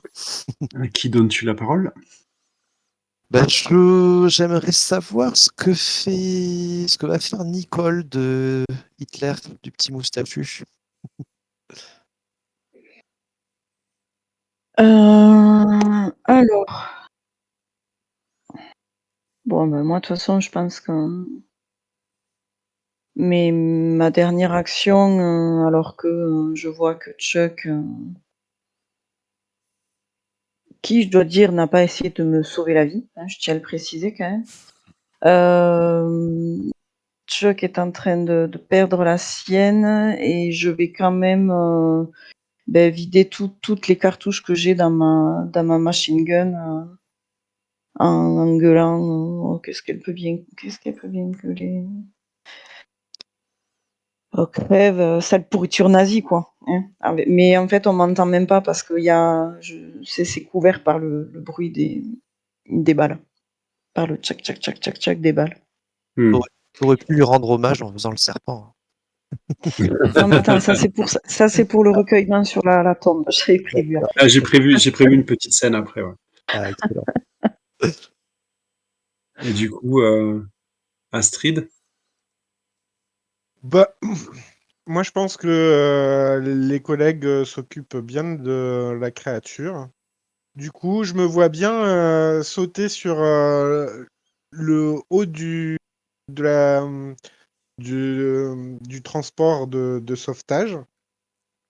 à qui donnes-tu la parole? J'aimerais savoir ce que va faire Nicole de Hitler, du petit moustachu. Alors, bon, ben, moi, de toute façon, je pense que ma dernière action, alors que je vois que Chuck, qui, je dois dire, n'a pas essayé de me sauver la vie, hein, je tiens à le préciser quand même. Chuck est en train de perdre la sienne et je vais quand même vider toutes les cartouches que j'ai dans ma machine gun en gueulant oh, qu'est-ce qu'elle peut bien gueuler. Oh, crève, sale pourriture nazie, quoi. Hein. Mais en fait, on m'entend même pas parce que c'est couvert par le bruit des balles. Par le tchac tchac tchac tchac tchac des balles. Tu aurais pu lui rendre hommage en faisant le serpent. Non, mais attends, ça c'est pour le recueillement sur la tombe. J'avais prévu après. Ah, j'ai prévu une petite scène après. Ouais. Ah, excellent. Et du coup, Astrid? Bah, moi, je pense que les collègues s'occupent bien de la créature. Du coup, je me vois bien sauter sur le haut du transport de sauvetage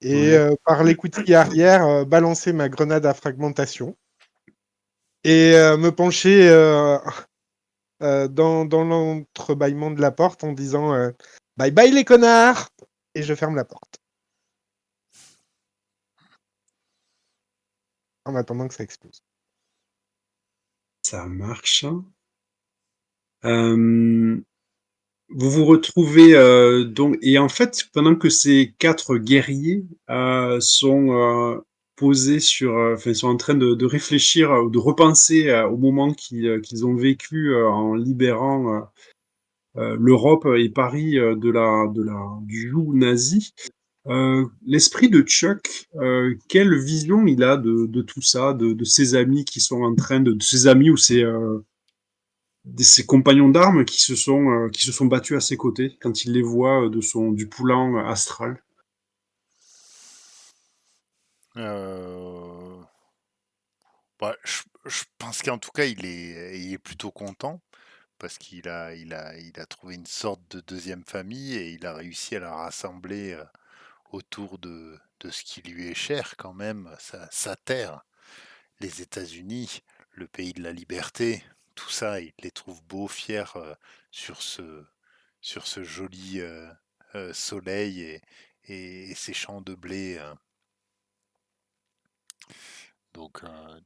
et Ouais. par l'écoutille arrière, balancer ma grenade à fragmentation et me pencher dans l'entrebâillement de la porte en disant bye bye les connards et je ferme la porte en attendant que ça explose. Ça marche. Vous vous retrouvez donc et en fait, pendant que ces 4 guerriers, sont, posés sur, enfin, sont en train de réfléchir, ou de repenser, au moment qu'ils ont vécu, en libérant, l'Europe et Paris, du joug nazi, l'esprit de Chuck, quelle vision il a de tout ça, de ses amis qui sont en train de ses amis ou ses compagnons d'armes qui se sont battus à ses côtés quand il les voit du plan astral. Euh, je pense qu'en tout cas, il est plutôt content parce il a trouvé une sorte de deuxième famille et il a réussi à la rassembler autour de ce qui lui est cher quand même, sa terre, les États-Unis, le pays de la liberté, tout ça, il les trouve beaux, fiers sur ce joli soleil et ces champs de blé. Donc, euh,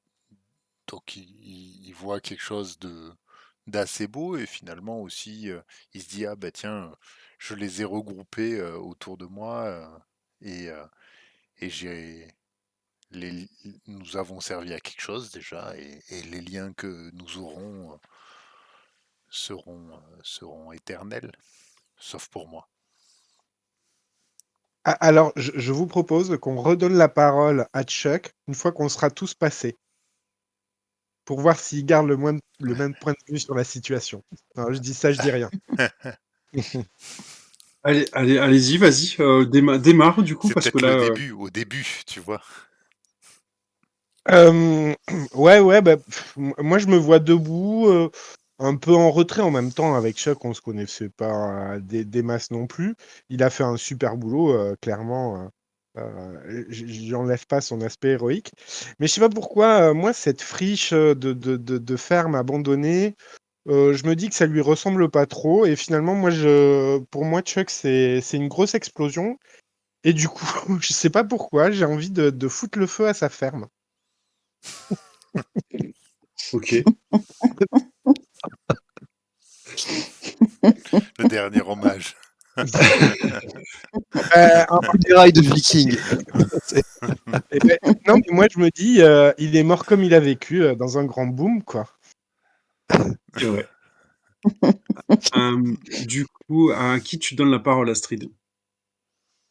donc il voit quelque chose d'assez beau et finalement aussi il se dit ah bah tiens je les ai regroupés autour de moi et, euh, et les, nous avons servi à quelque chose déjà et les liens que nous aurons seront éternels sauf pour moi. Ah, alors, je vous propose qu'on redonne la parole à Chuck une fois qu'on sera tous passés, pour voir s'il garde le même point de vue sur la situation. Non, je dis ça, je dis rien. Allez-y, vas-y, démarre du coup C'est parce que peut-être là, le début, au début, tu vois. Euh, ouais, moi je me vois debout, un peu en retrait en même temps. Avec Chuck, on se connaissait pas des masses non plus. Il a fait un super boulot, clairement. J'enlève pas son aspect héroïque. Mais je sais pas pourquoi, moi, cette friche de ferme abandonnée, je me dis que ça lui ressemble pas trop. Et finalement, pour moi, Chuck, c'est une grosse explosion. Et du coup, je sais pas pourquoi, j'ai envie de foutre le feu à sa ferme. ok. Le dernier hommage. Un Coup des rails de viking. non, mais moi je me dis, il est mort comme il a vécu, dans un grand boom, quoi. C'est vrai. Du coup, à qui tu donnes la parole, Astrid?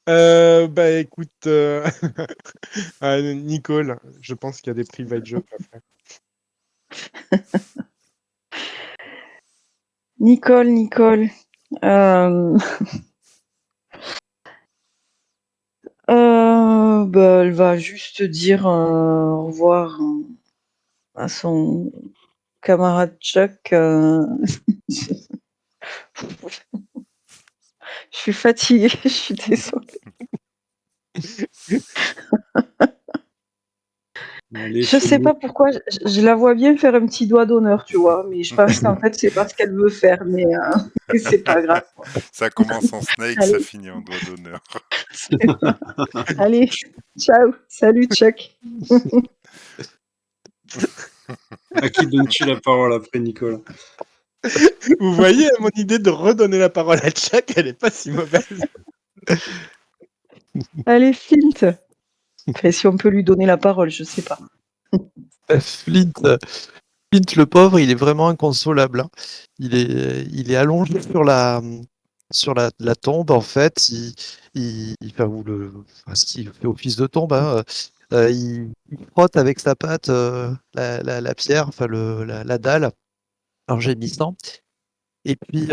Bah écoute, à Nicole, je pense qu'il y a des private jokes à faire. Nicole. Bah, elle va juste dire au revoir à son camarade Chuck. Je suis fatiguée, je suis désolée. Allez, Je sais fais-le. pas pourquoi, je la vois bien faire un petit doigt d'honneur, tu vois, mais je pense qu'en fait, c'est pas ce qu'elle veut faire, mais c'est pas grave. Ça commence en snake, ça Allez, finit en doigt d'honneur. allez, ciao, salut Chuck. À qui donnes-tu la parole après, Nicolas? Vous voyez, mon idée de redonner la parole à Chuck, elle est pas si mauvaise. Allez, Flint. Enfin, si on peut lui donner la parole, je sais pas. Flint, Flint, le pauvre, il est vraiment inconsolable, hein. Il est allongé sur la tombe, en fait. Enfin, ce qui fait office de tombe, hein. Il frotte avec sa patte la pierre, enfin la dalle, en gémissant. Et puis,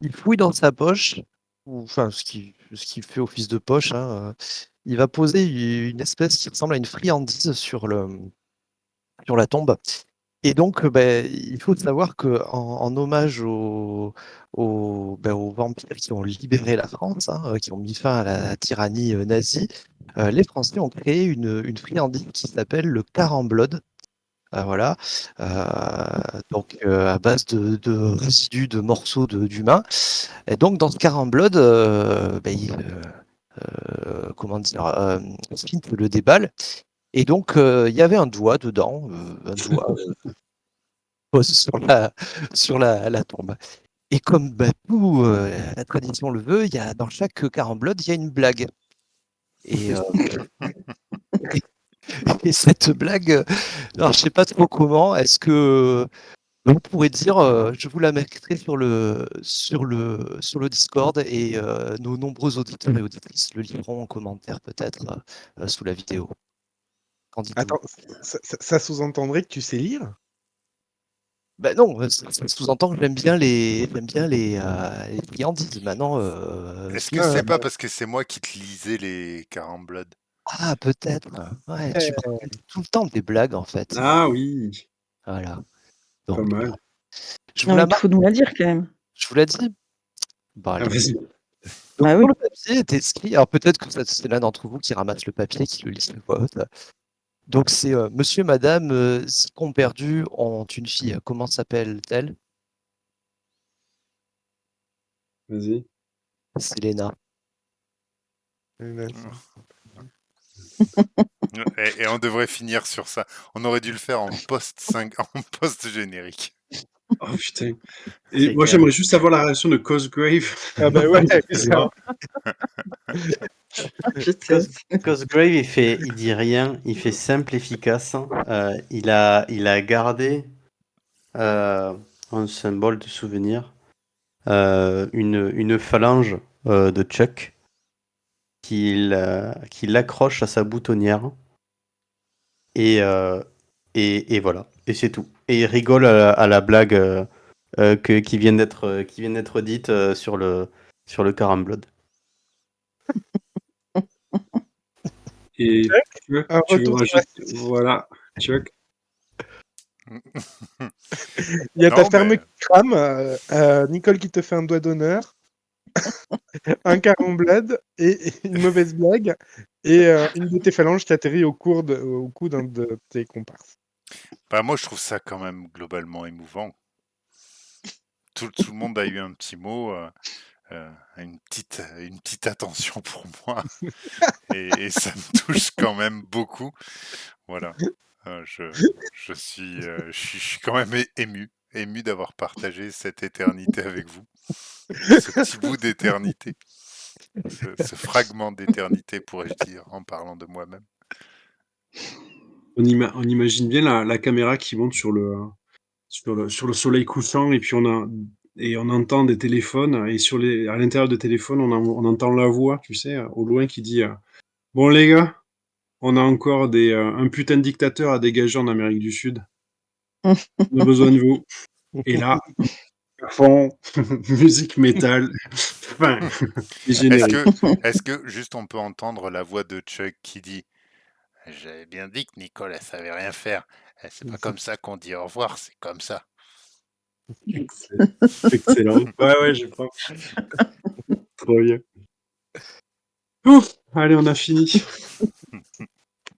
il fouille dans sa poche, ou enfin, ce qui fait office de poche, hein. Il va poser une espèce qui ressemble à une friandise sur la tombe. Et donc, il faut savoir qu'en hommage aux vampires qui ont libéré la France, hein, qui ont mis fin à la tyrannie nazie, les Français ont créé une friandise qui s'appelle le caramblode. Voilà. Donc, à base de résidus de morceaux d'humains. Et donc, dans ce caramblode, comment dire, Flint le déballe. Et donc, il y avait un doigt dedans, un doigt pose sur la tombe. Et comme tout, la tradition le veut, dans chaque caramblode, il y a une blague. Et, et cette blague, alors je sais pas trop comment, est-ce que on pourrait dire, je vous la mettrai sur le Discord et nos nombreux auditeurs et auditrices le liront en commentaire peut-être sous la vidéo. Qu'en dites-vous? Attends, ça sous-entendrait que tu sais lire? Ben non, ça sous-entend que j'aime bien les friandises. Maintenant, Est-ce que Ah, c'est pas parce que c'est moi qui te lisais les Carambloods? ah, peut-être. Ouais, tu me racontes tout le temps des blagues en fait. Ah oui, Voilà. pas Donc, mal. je vous Non, la il marque, faut nous la dire quand même. je vous la dis. Bon, Ah, allez. vas-y. Donc, Bah sur oui. le papier est écrit, alors peut-être que c'est l'un d'entre vous qui ramasse le papier, qui le lit à voix haute. Donc, c'est Monsieur, Madame, Sicon perdu ont une fille. Comment s'appelle-t-elle? Vas-y. C'est Léna. Et on devrait finir sur ça. On aurait dû le faire en en post-générique. Oh putain. Et C'est moi, clair. j'aimerais juste avoir la réaction de Cosgrave. Ah bah ouais, Ça. Je teste. Cosgrave, il dit rien, il fait simple, efficace. Il a gardé un symbole de souvenir, une phalange de Chuck qu'il accroche à sa boutonnière. Et voilà, et c'est tout. Et il rigole à la blague qui vient d'être dite sur le caramblode. Et un tu veux retour sur rajouter... la... Voilà, Chuck. Il y a ta Non, ferme mais qui crame, Nicole qui te fait un doigt d'honneur, un caramblade et une mauvaise blague, et une de tes phalanges qui atterrit au cou d'un de tes comparses. bah, moi, je trouve ça quand même globalement émouvant. Tout le monde a eu un petit mot, une petite attention pour moi, et ça me touche quand même beaucoup. Voilà. Je suis quand même ému d'avoir partagé cette éternité avec vous, ce petit bout d'éternité, ce fragment d'éternité, pourrais-je dire, en parlant de moi-même. On imagine bien la caméra qui monte sur le soleil couchant, et puis on entend des téléphones, et à l'intérieur des téléphones, on entend la voix, tu sais, au loin, qui dit bon, les gars, on a encore un putain de dictateur à dégager en Amérique du Sud. On a besoin de vous. Et là, à fond, musique métal, enfin, les Est-ce génériques. que juste on peut entendre la voix de Chuck qui dit j'avais bien dit que Nicole, elle savait rien faire. C'est pas comme ça qu'on dit au revoir, c'est comme ça. Excellent. Ouais, je crois. Trop bien. Ouf, allez, on a fini.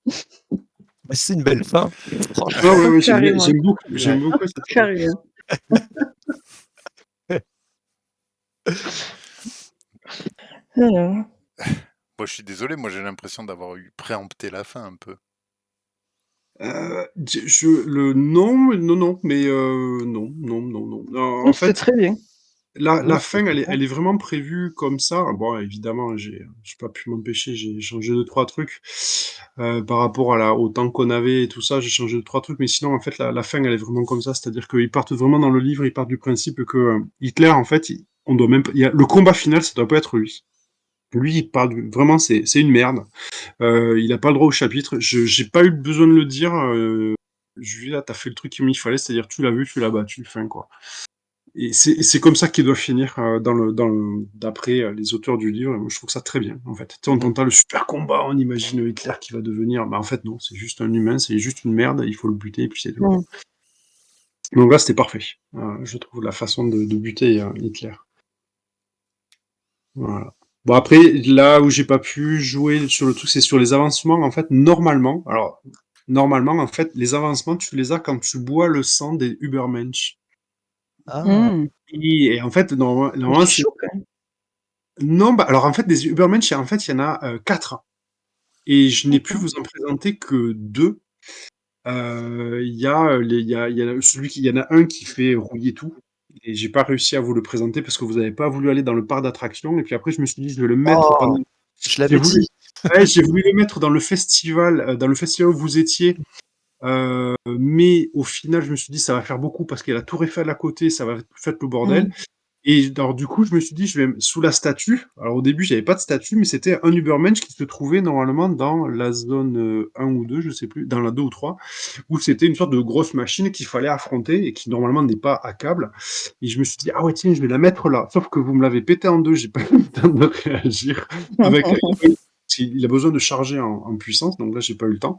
Bah, c'est une belle fin, Ah franchement. ouais, Carrément. j'aime beaucoup cette fin. Carrément. Alors, Moi, je suis désolé, moi j'ai l'impression d'avoir eu préempté la fin un peu. Non, mais non. En c'était fait, très bien. la Non, fin, c'est elle est vraiment prévue comme ça. Bon, évidemment, j'ai pas pu m'empêcher, j'ai changé 2-3 trucs par rapport au temps qu'on avait et tout ça. J'ai changé 2-3 trucs, mais sinon, en fait, la fin, elle est vraiment comme ça. C'est-à-dire qu'ils partent vraiment dans le livre, ils partent du principe que Hitler, en fait, on doit même, le combat final, ça doit pas être lui. Lui, il parle vraiment, c'est une merde. Il a pas le droit au chapitre. J'ai pas eu besoin de le dire. Julia, t'as fait le truc qu'il fallait, c'est-à-dire tu l'as vu, tu l'as battu, fin quoi. Et c'est comme ça qu'il doit finir d'après les auteurs du livre. Et moi, je trouve ça très bien, en fait. Tu sais, on t'entend le super combat, on imagine Hitler qui va devenir. Mais en fait, non, c'est juste un humain, c'est juste une merde, il faut le buter, et puis c'est tout. Mm. Donc là, c'était parfait. Je trouve la façon de buter Hitler. Voilà. Bon, après, là où j'ai pas pu jouer sur le truc, c'est sur les avancements. En fait, normalement, en fait, les avancements, tu les as quand tu bois le sang des Übermensch. Ah, Mm. Et en fait, normalement, C'est chaud quand même. Non, bah, alors en fait, des Übermensch, en fait, il y en a 4. Et je n'ai pu D'accord. vous en présenter que 2. Il y a, il y a il y en a un qui fait rouiller tout. Et j'ai pas réussi à vous le présenter parce que vous n'avez pas voulu aller dans le parc d'attractions. Et puis après, je me suis dit, je vais le mettre oh, pendant. je J'ai l'avais voulu, dit. ouais, j'ai voulu le mettre dans le festival où vous étiez. Mais au final, je me suis dit, ça va faire beaucoup parce qu'il y a la Tour Eiffel à côté, ça va faire le bordel. Mm. Et alors, du coup, je me suis dit, je vais sous la statue. Alors, au début, j'avais pas de statue, mais c'était un Übermensch qui se trouvait normalement dans la zone 1 ou 2, je sais plus, dans la 2 ou 3, où c'était une sorte de grosse machine qu'il fallait affronter et qui normalement n'est pas à câble. Et je me suis dit, ah ouais, tiens, je vais la mettre là. Sauf que vous me l'avez pété en deux, j'ai pas eu le temps de réagir. Il a besoin de charger en puissance, donc là, j'ai pas eu le temps.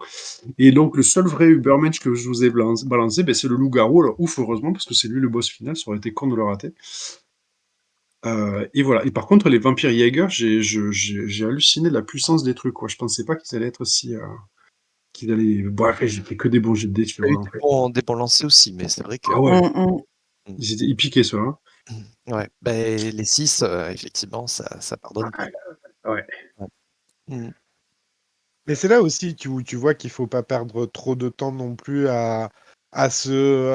Et donc, le seul vrai Ubermensch que je vous ai balancé, ben, c'est le loup-garou. Alors, ouf, heureusement, parce que c'est lui le boss final, ça aurait été con de le rater. Et voilà. Et par contre, les vampires Jaeger, j'ai halluciné de la puissance des trucs, quoi. Je pensais pas qu'ils allaient être aussi. Qu'ils allaient. Bon, après, j'ai fait que des bons jets de dés, tu Il y a vois, eu en fait. des bons lancers aussi, mais c'est vrai que. Ah ouais, Mm. ils étaient piqués, ceux là. Ouais, ben, les 6, effectivement, ça pardonne pas. Ouais. Ouais. Mm. Mais c'est là aussi où tu vois qu'il faut pas perdre trop de temps non plus à se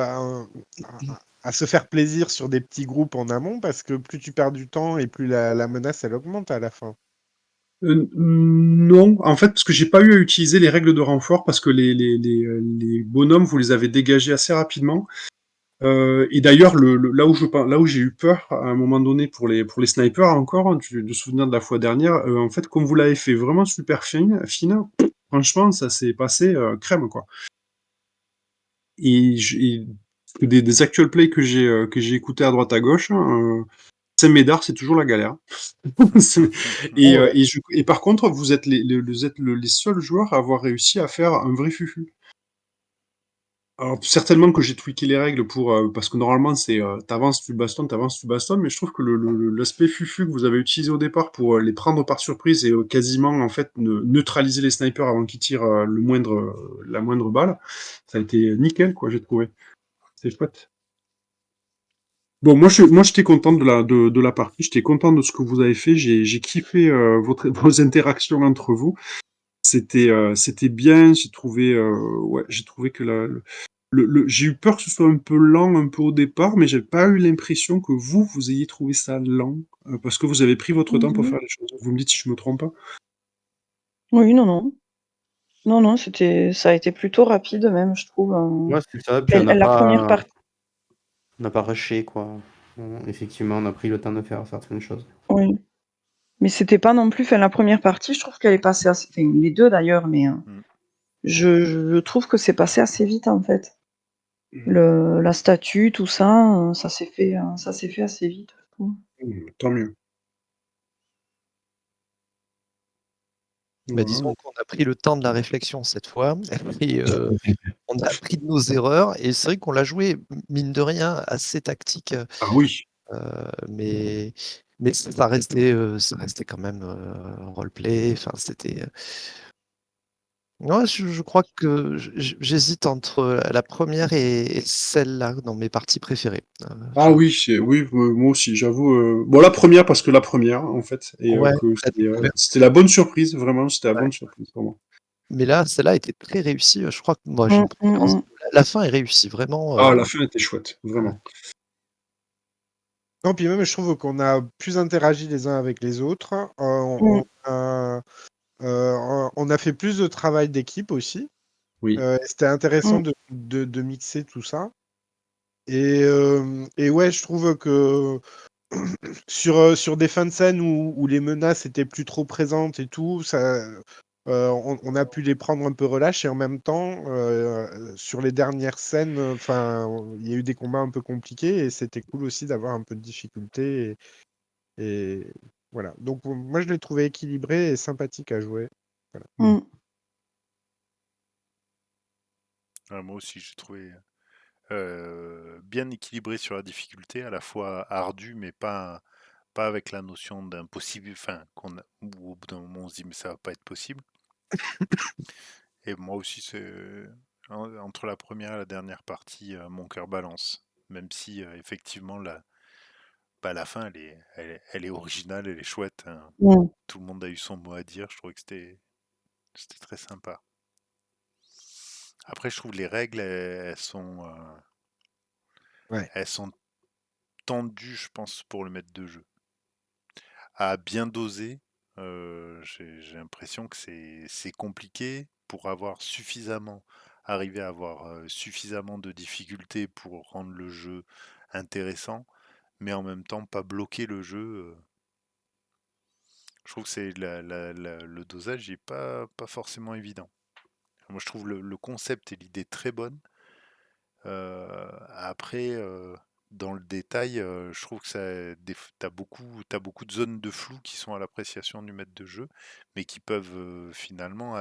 faire plaisir sur des petits groupes en amont, parce que plus tu perds du temps et plus la menace elle augmente à la fin. Non, en fait, parce que j'ai pas eu à utiliser les règles de renfort parce que les bonhommes, vous les avez dégagés assez rapidement. Et d'ailleurs, là où j'ai eu peur à un moment donné pour les snipers encore, hein, de souvenir de la fois dernière, en fait, comme vous l'avez fait vraiment super fine, franchement, ça s'est passé crème, quoi. Et des actual plays que j'ai écoutés à droite à gauche, hein, Saint-Médard, c'est toujours la galère. Eh ouais. Et par contre, vous êtes les seuls joueurs à avoir réussi à faire un vrai fufu. Alors, certainement que j'ai tweaké les règles parce que normalement, c'est t'avances, tu bastonnes, mais je trouve que l'aspect fufu que vous avez utilisé au départ pour les prendre par surprise et quasiment, en fait, neutraliser les snipers avant qu'ils tirent la moindre balle, ça a été nickel, quoi, j'ai trouvé. C'est chouette. Bon, moi, j'étais content de la partie, j'étais content de ce que vous avez fait, j'ai kiffé vos interactions entre vous. C'était bien, j'ai trouvé que j'ai eu peur que ce soit un peu lent, un peu au départ, mais j'ai pas eu l'impression que vous ayez trouvé ça lent, parce que vous avez pris votre temps pour Mhm. faire les choses. Vous me dites si je me trompe pas? Oui, non, non. Non, non, ça a été plutôt rapide même, je trouve. Ouais, c'est ça. Puis on n'a La première pas. partie. On n'a pas rushé, quoi. Effectivement, on a pris le temps de faire certaines choses. Oui. Mais c'était pas non plus. Enfin, la première partie, je trouve qu'elle est passée assez. Enfin, les deux d'ailleurs, mais Mm. je trouve que c'est passé assez vite en fait. La statue, tout ça, ça s'est fait assez vite, je trouve. Tant mieux. Bah, Voilà. disons qu'on a pris le temps de la réflexion cette fois et on a appris de nos erreurs et c'est vrai qu'on l'a joué, mine de rien, assez tactique, Ah oui. mais ça restait quand même, roleplay, enfin c'était, ouais, je crois que j'hésite entre la première et celle-là dans mes parties préférées. Ah oui, oui, moi aussi, j'avoue. Bon, la première, parce que la première, en fait, et Ouais, que la découverte. c'était la bonne surprise, vraiment, c'était la Ouais. bonne surprise, vraiment. Mais là, celle-là était très réussie, je crois que moi j'ai Mmh, une mmh préférence. mh. La fin est réussie, vraiment, Ah, la fin était chouette, voilà. vraiment. Non, puis même, je trouve qu'on a plus interagi les uns avec les autres. Mmh. On a fait plus de travail d'équipe aussi. Oui. C'était intéressant Mmh. de mixer tout ça. Et ouais, je trouve que sur des fins de scène où les menaces étaient plus trop présentes et tout, on a pu les prendre un peu relâche et en même temps, sur les dernières scènes, il y a eu des combats un peu compliqués et c'était cool aussi d'avoir un peu de difficulté et voilà. Donc moi je l'ai trouvé équilibré et sympathique à jouer. Voilà. Mmh. Moi aussi, j'ai trouvé bien équilibré sur la difficulté, à la fois ardu, mais pas avec la notion d'impossible, enfin, où au bout d'un moment on se dit mais ça va pas être possible. Et moi aussi, entre la première et la dernière partie, mon cœur balance. Même si effectivement la fin elle est originale, elle est chouette, hein. Mmh. Tout le monde a eu son mot à dire. Je trouvais que c'était très sympa. Après, je trouve les règles Ouais. elles sont tendues, je pense, pour le maître de jeu. À bien doser, j'ai l'impression que c'est compliqué pour arriver à avoir suffisamment de difficultés pour rendre le jeu intéressant, mais en même temps pas bloquer le jeu. Je trouve que le dosage n'est pas forcément évident. Moi, je trouve le concept et l'idée très bonne. Après, dans le détail, je trouve que t'as beaucoup de zones de flou qui sont à l'appréciation du maître de jeu, mais qui peuvent finalement,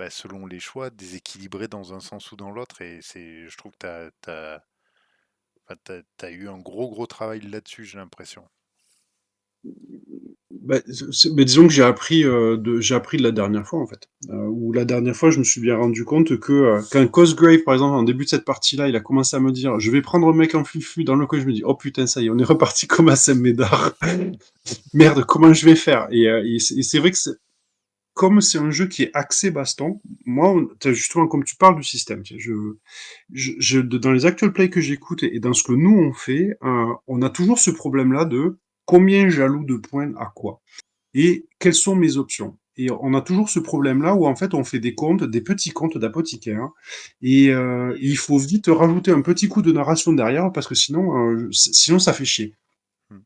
selon les choix, déséquilibrer dans un sens ou dans l'autre. Et je trouve que t'as eu un gros travail là-dessus, j'ai l'impression. Bah, mais disons que j'ai appris de la dernière fois, en fait. Où la dernière fois, je me suis bien rendu compte que quand Cosgrave, par exemple, en début de cette partie-là, il a commencé à me dire, je vais prendre un mec en fufu dans le coin, je me dis, oh putain, ça y est, on est reparti comme à Saint-Médard. Merde, comment je vais faire? Et c'est vrai que comme c'est un jeu qui est axé baston, moi, justement, comme tu parles du système, dans les actual plays que j'écoute et dans ce que nous on fait, on a toujours ce problème-là de combien j'alloue de points à quoi et quelles sont mes options. Et on a toujours ce problème-là où en fait on fait des comptes, des petits comptes d'apothicaire, et il faut vite rajouter un petit coup de narration derrière parce que sinon ça fait chier. Hmm.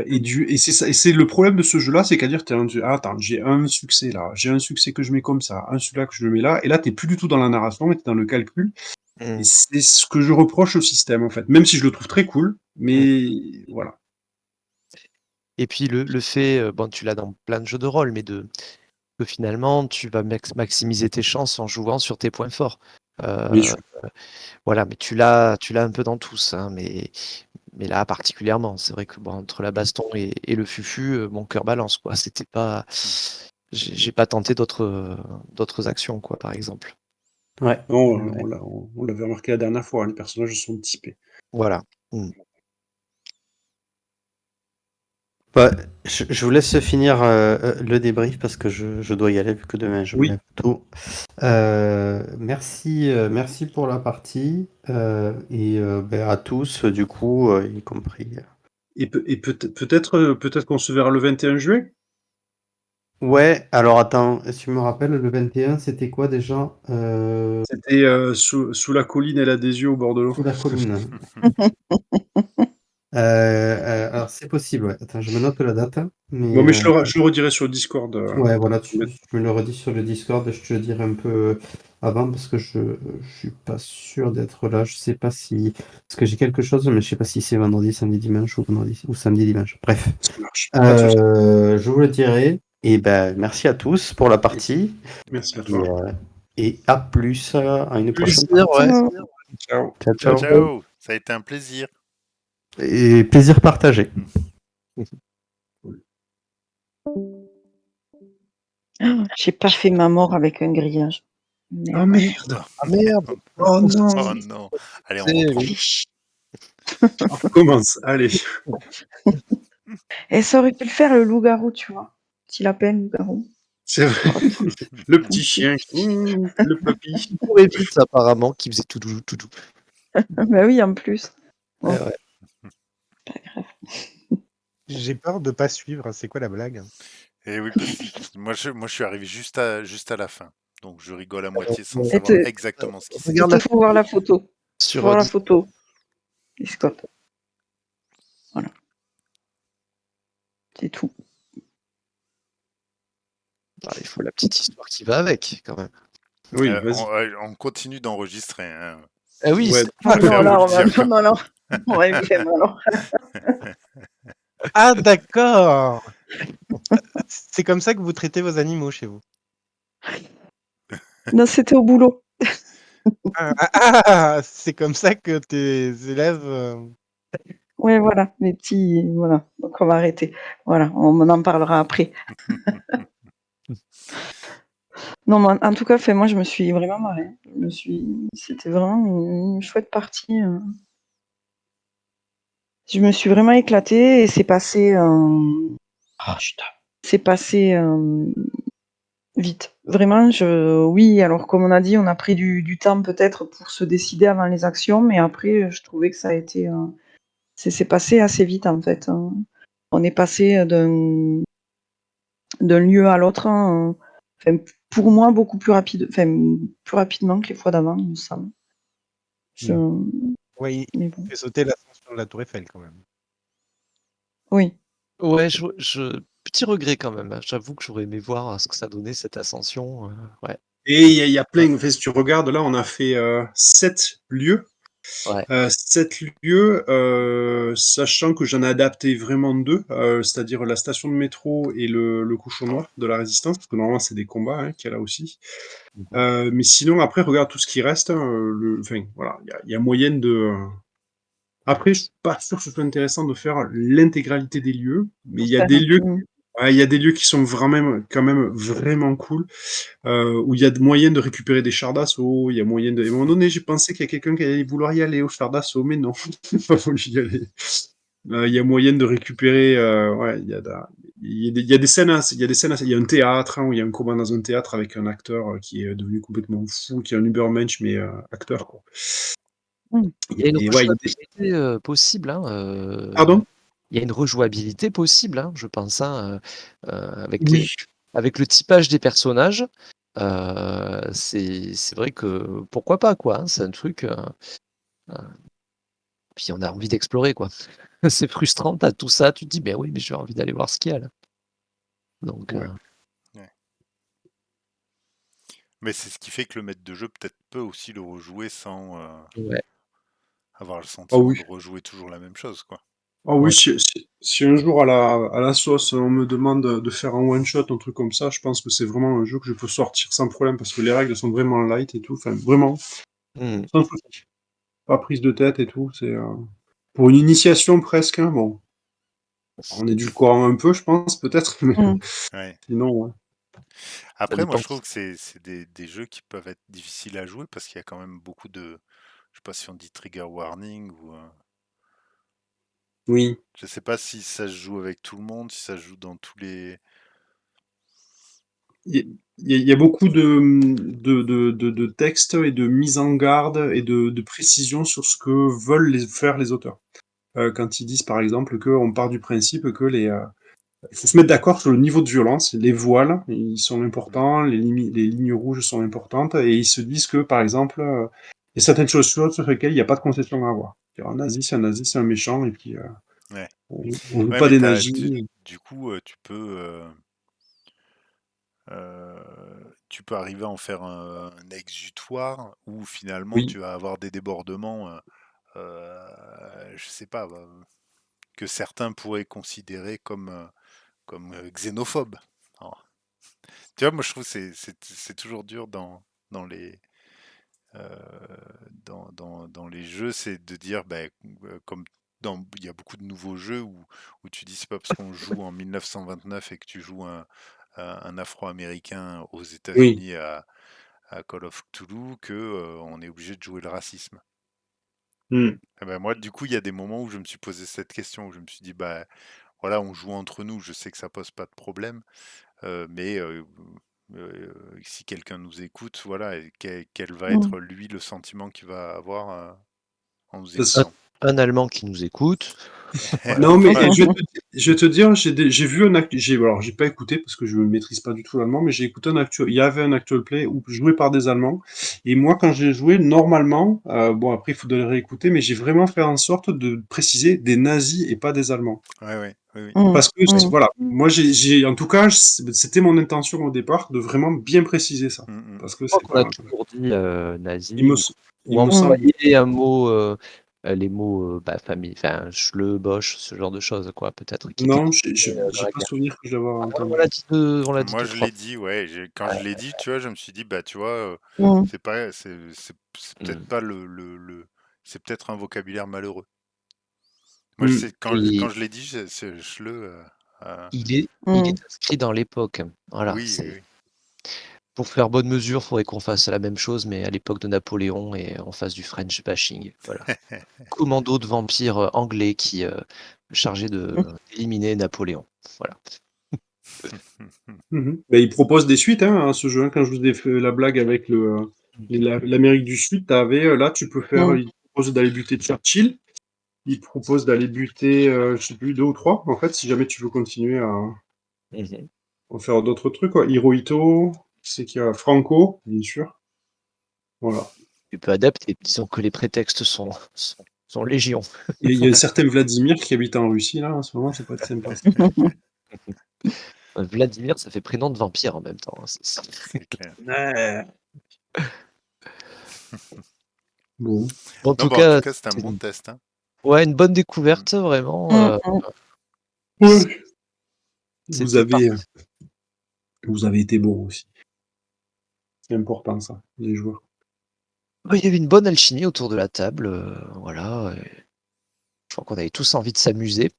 Et c'est ça, et c'est le problème de ce jeu-là, c'est qu'à dire, attends, j'ai un succès là, j'ai un succès que je mets comme ça, un celui-là que je le mets là, et là t'es plus du tout dans la narration, mais t'es dans le calcul, et Mmh. c'est ce que je reproche au système en fait, même si je le trouve très cool, Mmh. mais voilà. Et puis le fait, bon, tu l'as dans plein de jeux de rôle, mais que finalement tu vas maximiser tes chances en jouant sur tes points forts. Bien Euh, sûr. voilà, mais tu l'as un peu dans tous, hein, mais là particulièrement. C'est vrai que bon, entre la baston et le fufu, mon cœur balance, quoi. C'était pas, j'ai pas tenté d'autres actions, quoi, par exemple. Ouais. Non, Ouais. on l'avait remarqué la dernière fois, hein, les personnages sont typés. Voilà. Mmh. Bah, je vous laisse finir le débrief parce que je dois y aller vu que demain je me Oui, lève tôt. Merci pour la partie et ben, à tous du coup, y compris. et peut-être qu'on se verra le 21 juin. Ouais, alors attends, si tu me rappelles, le 21, c'était quoi déjà? C'était sous la colline, elle a des yeux au bord de l'eau. Sous la colline. Alors c'est possible, ouais. Attends, je me note la date, mais Bon, mais je le redirai sur le Discord. ouais, voilà, tu me le redis sur le Discord, je te le dirai un peu avant parce que je suis pas sûr d'être là. Je sais pas si parce que j'ai quelque chose, mais je sais pas si c'est vendredi, samedi, dimanche ou vendredi ou samedi, dimanche. Bref, Ça marche. Pas de souci. je vous le dirai. Et ben merci à tous pour la partie Merci à et, toi. et à plus à une prochaine Plaisir, partie. ouais. Ciao. Ciao, Ciao, ciao. ciao. Ça a été un plaisir. Et plaisir partagé. J'ai pas fait ma mort avec un grillage. Oh Merde. merde. Ah merde! Oh non. Oh non. Allez, on C'est- reprend. Allez, chut. On recommence. Allez. Et ça aurait pu le faire le loup-garou, tu vois. Petit lapin, loup-garou. C'est vrai. Le petit chien. Le papy. Il courait vite, apparemment, qui faisait tout doux, tout doux. Bah oui, en plus. Ouais, ouais. Pas grave. J'ai peur de pas suivre. C'est quoi la blague? Et oui, parce que moi, je suis arrivé juste à la fin. Donc, je rigole à moitié sans Et savoir te- exactement ce qui s'est Regarde Il la te faut voir la photo. Il faut sur voir la photo. Et Scott. Voilà. C'est tout. Ah, il faut la petite histoire qui va avec, quand même. Oui, vas-y. on continue d'enregistrer. Hein. Ah oui, Ouais. c'est Oh préfère non, là, vous on le va... dire. Non, non. On va lui faire mal. Ah, d'accord. C'est comme ça que vous traitez vos animaux chez vous. Non, c'était au boulot. C'est comme ça que tes élèves. Ouais, voilà. Les petits... Voilà. Donc, on va arrêter. Voilà. On en parlera après. Non, mais en tout cas, moi, je me suis vraiment marrée. C'était vraiment une chouette partie. Je me suis vraiment éclatée et c'est passé. Oh, putain. C'est passé vite. Vraiment, oui, alors comme on a dit, on a pris du temps peut-être pour se décider avant les actions, mais après, je trouvais que ça a été. C'est passé assez vite en fait. On est passé d'un lieu à l'autre. Enfin, pour moi, beaucoup plus rapide, enfin, plus rapidement que les fois d'avant, il me semble. Oui, Mais il bon. fait sauter l'ascension de la Tour Eiffel quand même. Oui. Ouais, petit regret quand même. J'avoue que j'aurais aimé voir ce que ça donnait cette ascension. Ouais. Et il y a plein. En fait, si tu regardes, là, on a fait 7 lieux. Ouais. 7 lieux, sachant que j'en ai adapté vraiment 2, c'est-à-dire la station de métro et le cochon noir de la Résistance, parce que normalement c'est des combats hein, qu'il y a là aussi. Mais sinon, après, regarde tout ce qui reste. Hein, enfin, voilà, il y a moyenne de. Après, je suis pas sûr que ce soit intéressant de faire l'intégralité des lieux, mais il y a des lieux. Ouais, il y a des lieux qui sont vraiment, quand même vraiment cool, où il y a moyen de récupérer des chars d'assaut, il y a moyen de... À un moment donné, j'ai pensé qu'il y a quelqu'un qui allait vouloir y aller au char d'assaut, mais non, il n'a pas voulu y aller. Il y a moyen de récupérer, ouais, il y a des scènes, il y a un théâtre, hein, où il y a un combat dans un théâtre avec un acteur qui est devenu complètement fou, qui est un Ubermensch, mais acteur, quoi. Il y a une Et ouais, il y a des... rejouabilité possible. Hein, Pardon? il y a une rejouabilité possible, hein, je pense, hein, avec Oui. avec le typage des personnages. C'est vrai que pourquoi pas, quoi. Hein, c'est un truc. Puis on a envie d'explorer, quoi. C'est frustrant, t'as tout ça, tu te dis, ben oui, mais j'ai envie d'aller voir ce qu'il y a là. Donc, Ouais. Mais c'est ce qui fait que le maître de jeu peut-être peut aussi le rejouer sans ouais. avoir le Ah sentiment oui. de rejouer toujours la même chose, quoi. Ah oui, Ouais. si un jour à la sauce on me demande de faire un one shot, un truc comme ça, je pense que c'est vraiment un jeu que je peux sortir sans problème parce que les règles sont vraiment light et tout, enfin vraiment, Hmm. sans souci. Pas prise de tête et tout, c'est pour une initiation presque, hein, bon. On est du courant un peu, je pense, peut-être, mais Ouais. sinon, ouais. Après, moi, dépend je trouve que c'est des jeux qui peuvent être difficiles à jouer parce qu'il y a quand même beaucoup de. Je sais pas si on dit trigger warning ou. Oui. Je sais pas si ça se joue avec tout le monde, si ça se joue dans tous les. Il y a beaucoup de textes et de mise en garde et de précision sur ce que veulent faire les auteurs. Quand ils disent, par exemple, qu'on part du principe que Il faut se mettre d'accord sur le niveau de violence. Les voiles, ils sont importants, les lignes rouges sont importantes, et ils se disent que, par exemple, il y a certaines choses sur lesquelles il n'y a pas de concession à avoir. Un nazi, c'est un nazi, c'est un méchant, et puis Ouais. on ne veut Ouais, pas mais des nazis. du coup, tu peux arriver à en faire un exutoire où finalement Oui, tu vas avoir des débordements, je sais pas, que certains pourraient considérer comme xénophobes. Alors, tu vois, moi je trouve que c'est toujours dur dans les, euh, dans les jeux, c'est de dire, bah, comme il y a beaucoup de nouveaux jeux où tu dis c'est pas parce qu'on joue en 1929 et que tu joues un Afro-Américain aux oui. États-Unis à Call of Cthulhu que on est obligé de jouer le racisme. Hmm. Et ben moi, du coup, il y a des moments où je me suis posé cette question, où je me suis dit, bah voilà, on joue entre nous, je sais que ça pose pas de problème, mais si quelqu'un nous écoute, voilà, et quel va Mm. être lui le sentiment qu'il va avoir en nous Ça, Un, écoutant. un Allemand qui nous écoute. Voilà. Non, mais Voilà. je vais te dire, j'ai vu alors j'ai pas écouté parce que je ne maîtrise pas du tout l'allemand, mais j'ai écouté il y avait un actual play où joué par des Allemands. Et moi, quand j'ai joué, normalement, bon, après, il faudrait le réécouter, mais j'ai vraiment fait en sorte de préciser des nazis et pas des Allemands. Ouais, ouais, oui, oui. Mm. Parce que, Mm. voilà, moi, en tout cas, c'était mon intention au départ de vraiment bien préciser ça. Mm, mm. Parce que Je crois c'est qu'on a pas, toujours dit il nazi me, ou il me semble, employer un mot, les mots bah, famille, enfin, schleu, bosch, ce genre de choses, quoi, peut-être qui étaient non, utilisés, dans j'ai la pas guerre. souvenir que je l'avais Ah, on entendu. l'a dit on l'a dit Moi, deux, je trois l'ai dit, ouais. Quand je l'ai dit, tu vois, je me suis dit, bah, tu vois, Mm. c'est pas, c'est fois. peut-être pas c'est peut-être un vocabulaire malheureux. Moi, je Hmm. sais, quand Et je l'ai dit, je le, il Mm. est inscrit dans l'époque. Voilà, oui, c'est oui, pour faire bonne mesure, il faudrait qu'on fasse la même chose, mais à l'époque de Napoléon et on fasse du French bashing. Voilà. Commando de vampires anglais qui chargé d'éliminer Napoléon. Voilà. Mhm. Ben, il propose des suites hein, à ce jeu. Hein. Quand je vous ai fait la blague avec l'Amérique du Sud, là, tu peux faire. Mm. Il propose d'aller buter Churchill. Il propose d'aller buter, je sais plus, deux ou trois, en fait, si jamais tu veux continuer Mhm. à faire d'autres trucs. Quoi. Hirohito, c'est qu'il y a Franco, bien sûr. Voilà. Tu peux adapter. Disons que les prétextes sont légion. Il y a un certain Vladimir qui habite en Russie, là, en ce moment, ça peut être sympa. Vladimir, ça fait prénom de vampire en même temps, hein. c'est clair. Ouais. Bon. En Non, tout bah, en tout cas, cas, c'était un c'est bon test, hein. ouais, une bonne Mm. découverte, vraiment. Mm. Mm. Ouais. Vous C'était avez, parti. vous avez été bon aussi. C'est important, ça, les joueurs. Bah, il y avait une bonne alchimie autour de la table. Voilà. Je crois qu'on avait tous envie de s'amuser.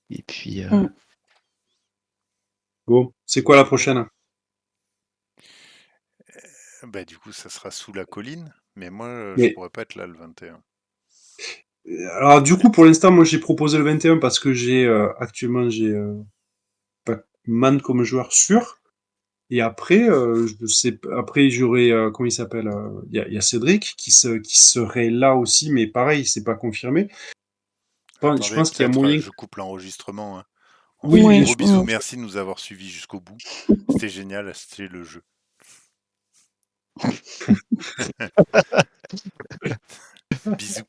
Et puis, Mm. Bon, c'est quoi la prochaine? Bah, du coup, ça sera sous la colline, mais moi, je Mais pourrais pas être là le 21. alors du coup, pour l'instant, moi j'ai proposé le 21 parce que actuellement j'ai Pac-Man comme joueur sûr. Et après, je sais, après j'aurai comment il s'appelle? Il y a Cédric qui serait là aussi, mais pareil, c'est pas confirmé. Je Attendez, pense qu'il y a peut-être moyen. je coupe l'enregistrement, hein. On fait Oui, des bien Oui. gros sûr. bisous. Mm. Merci de nous avoir suivis jusqu'au bout. C'était génial, c'était le jeu. Bisous.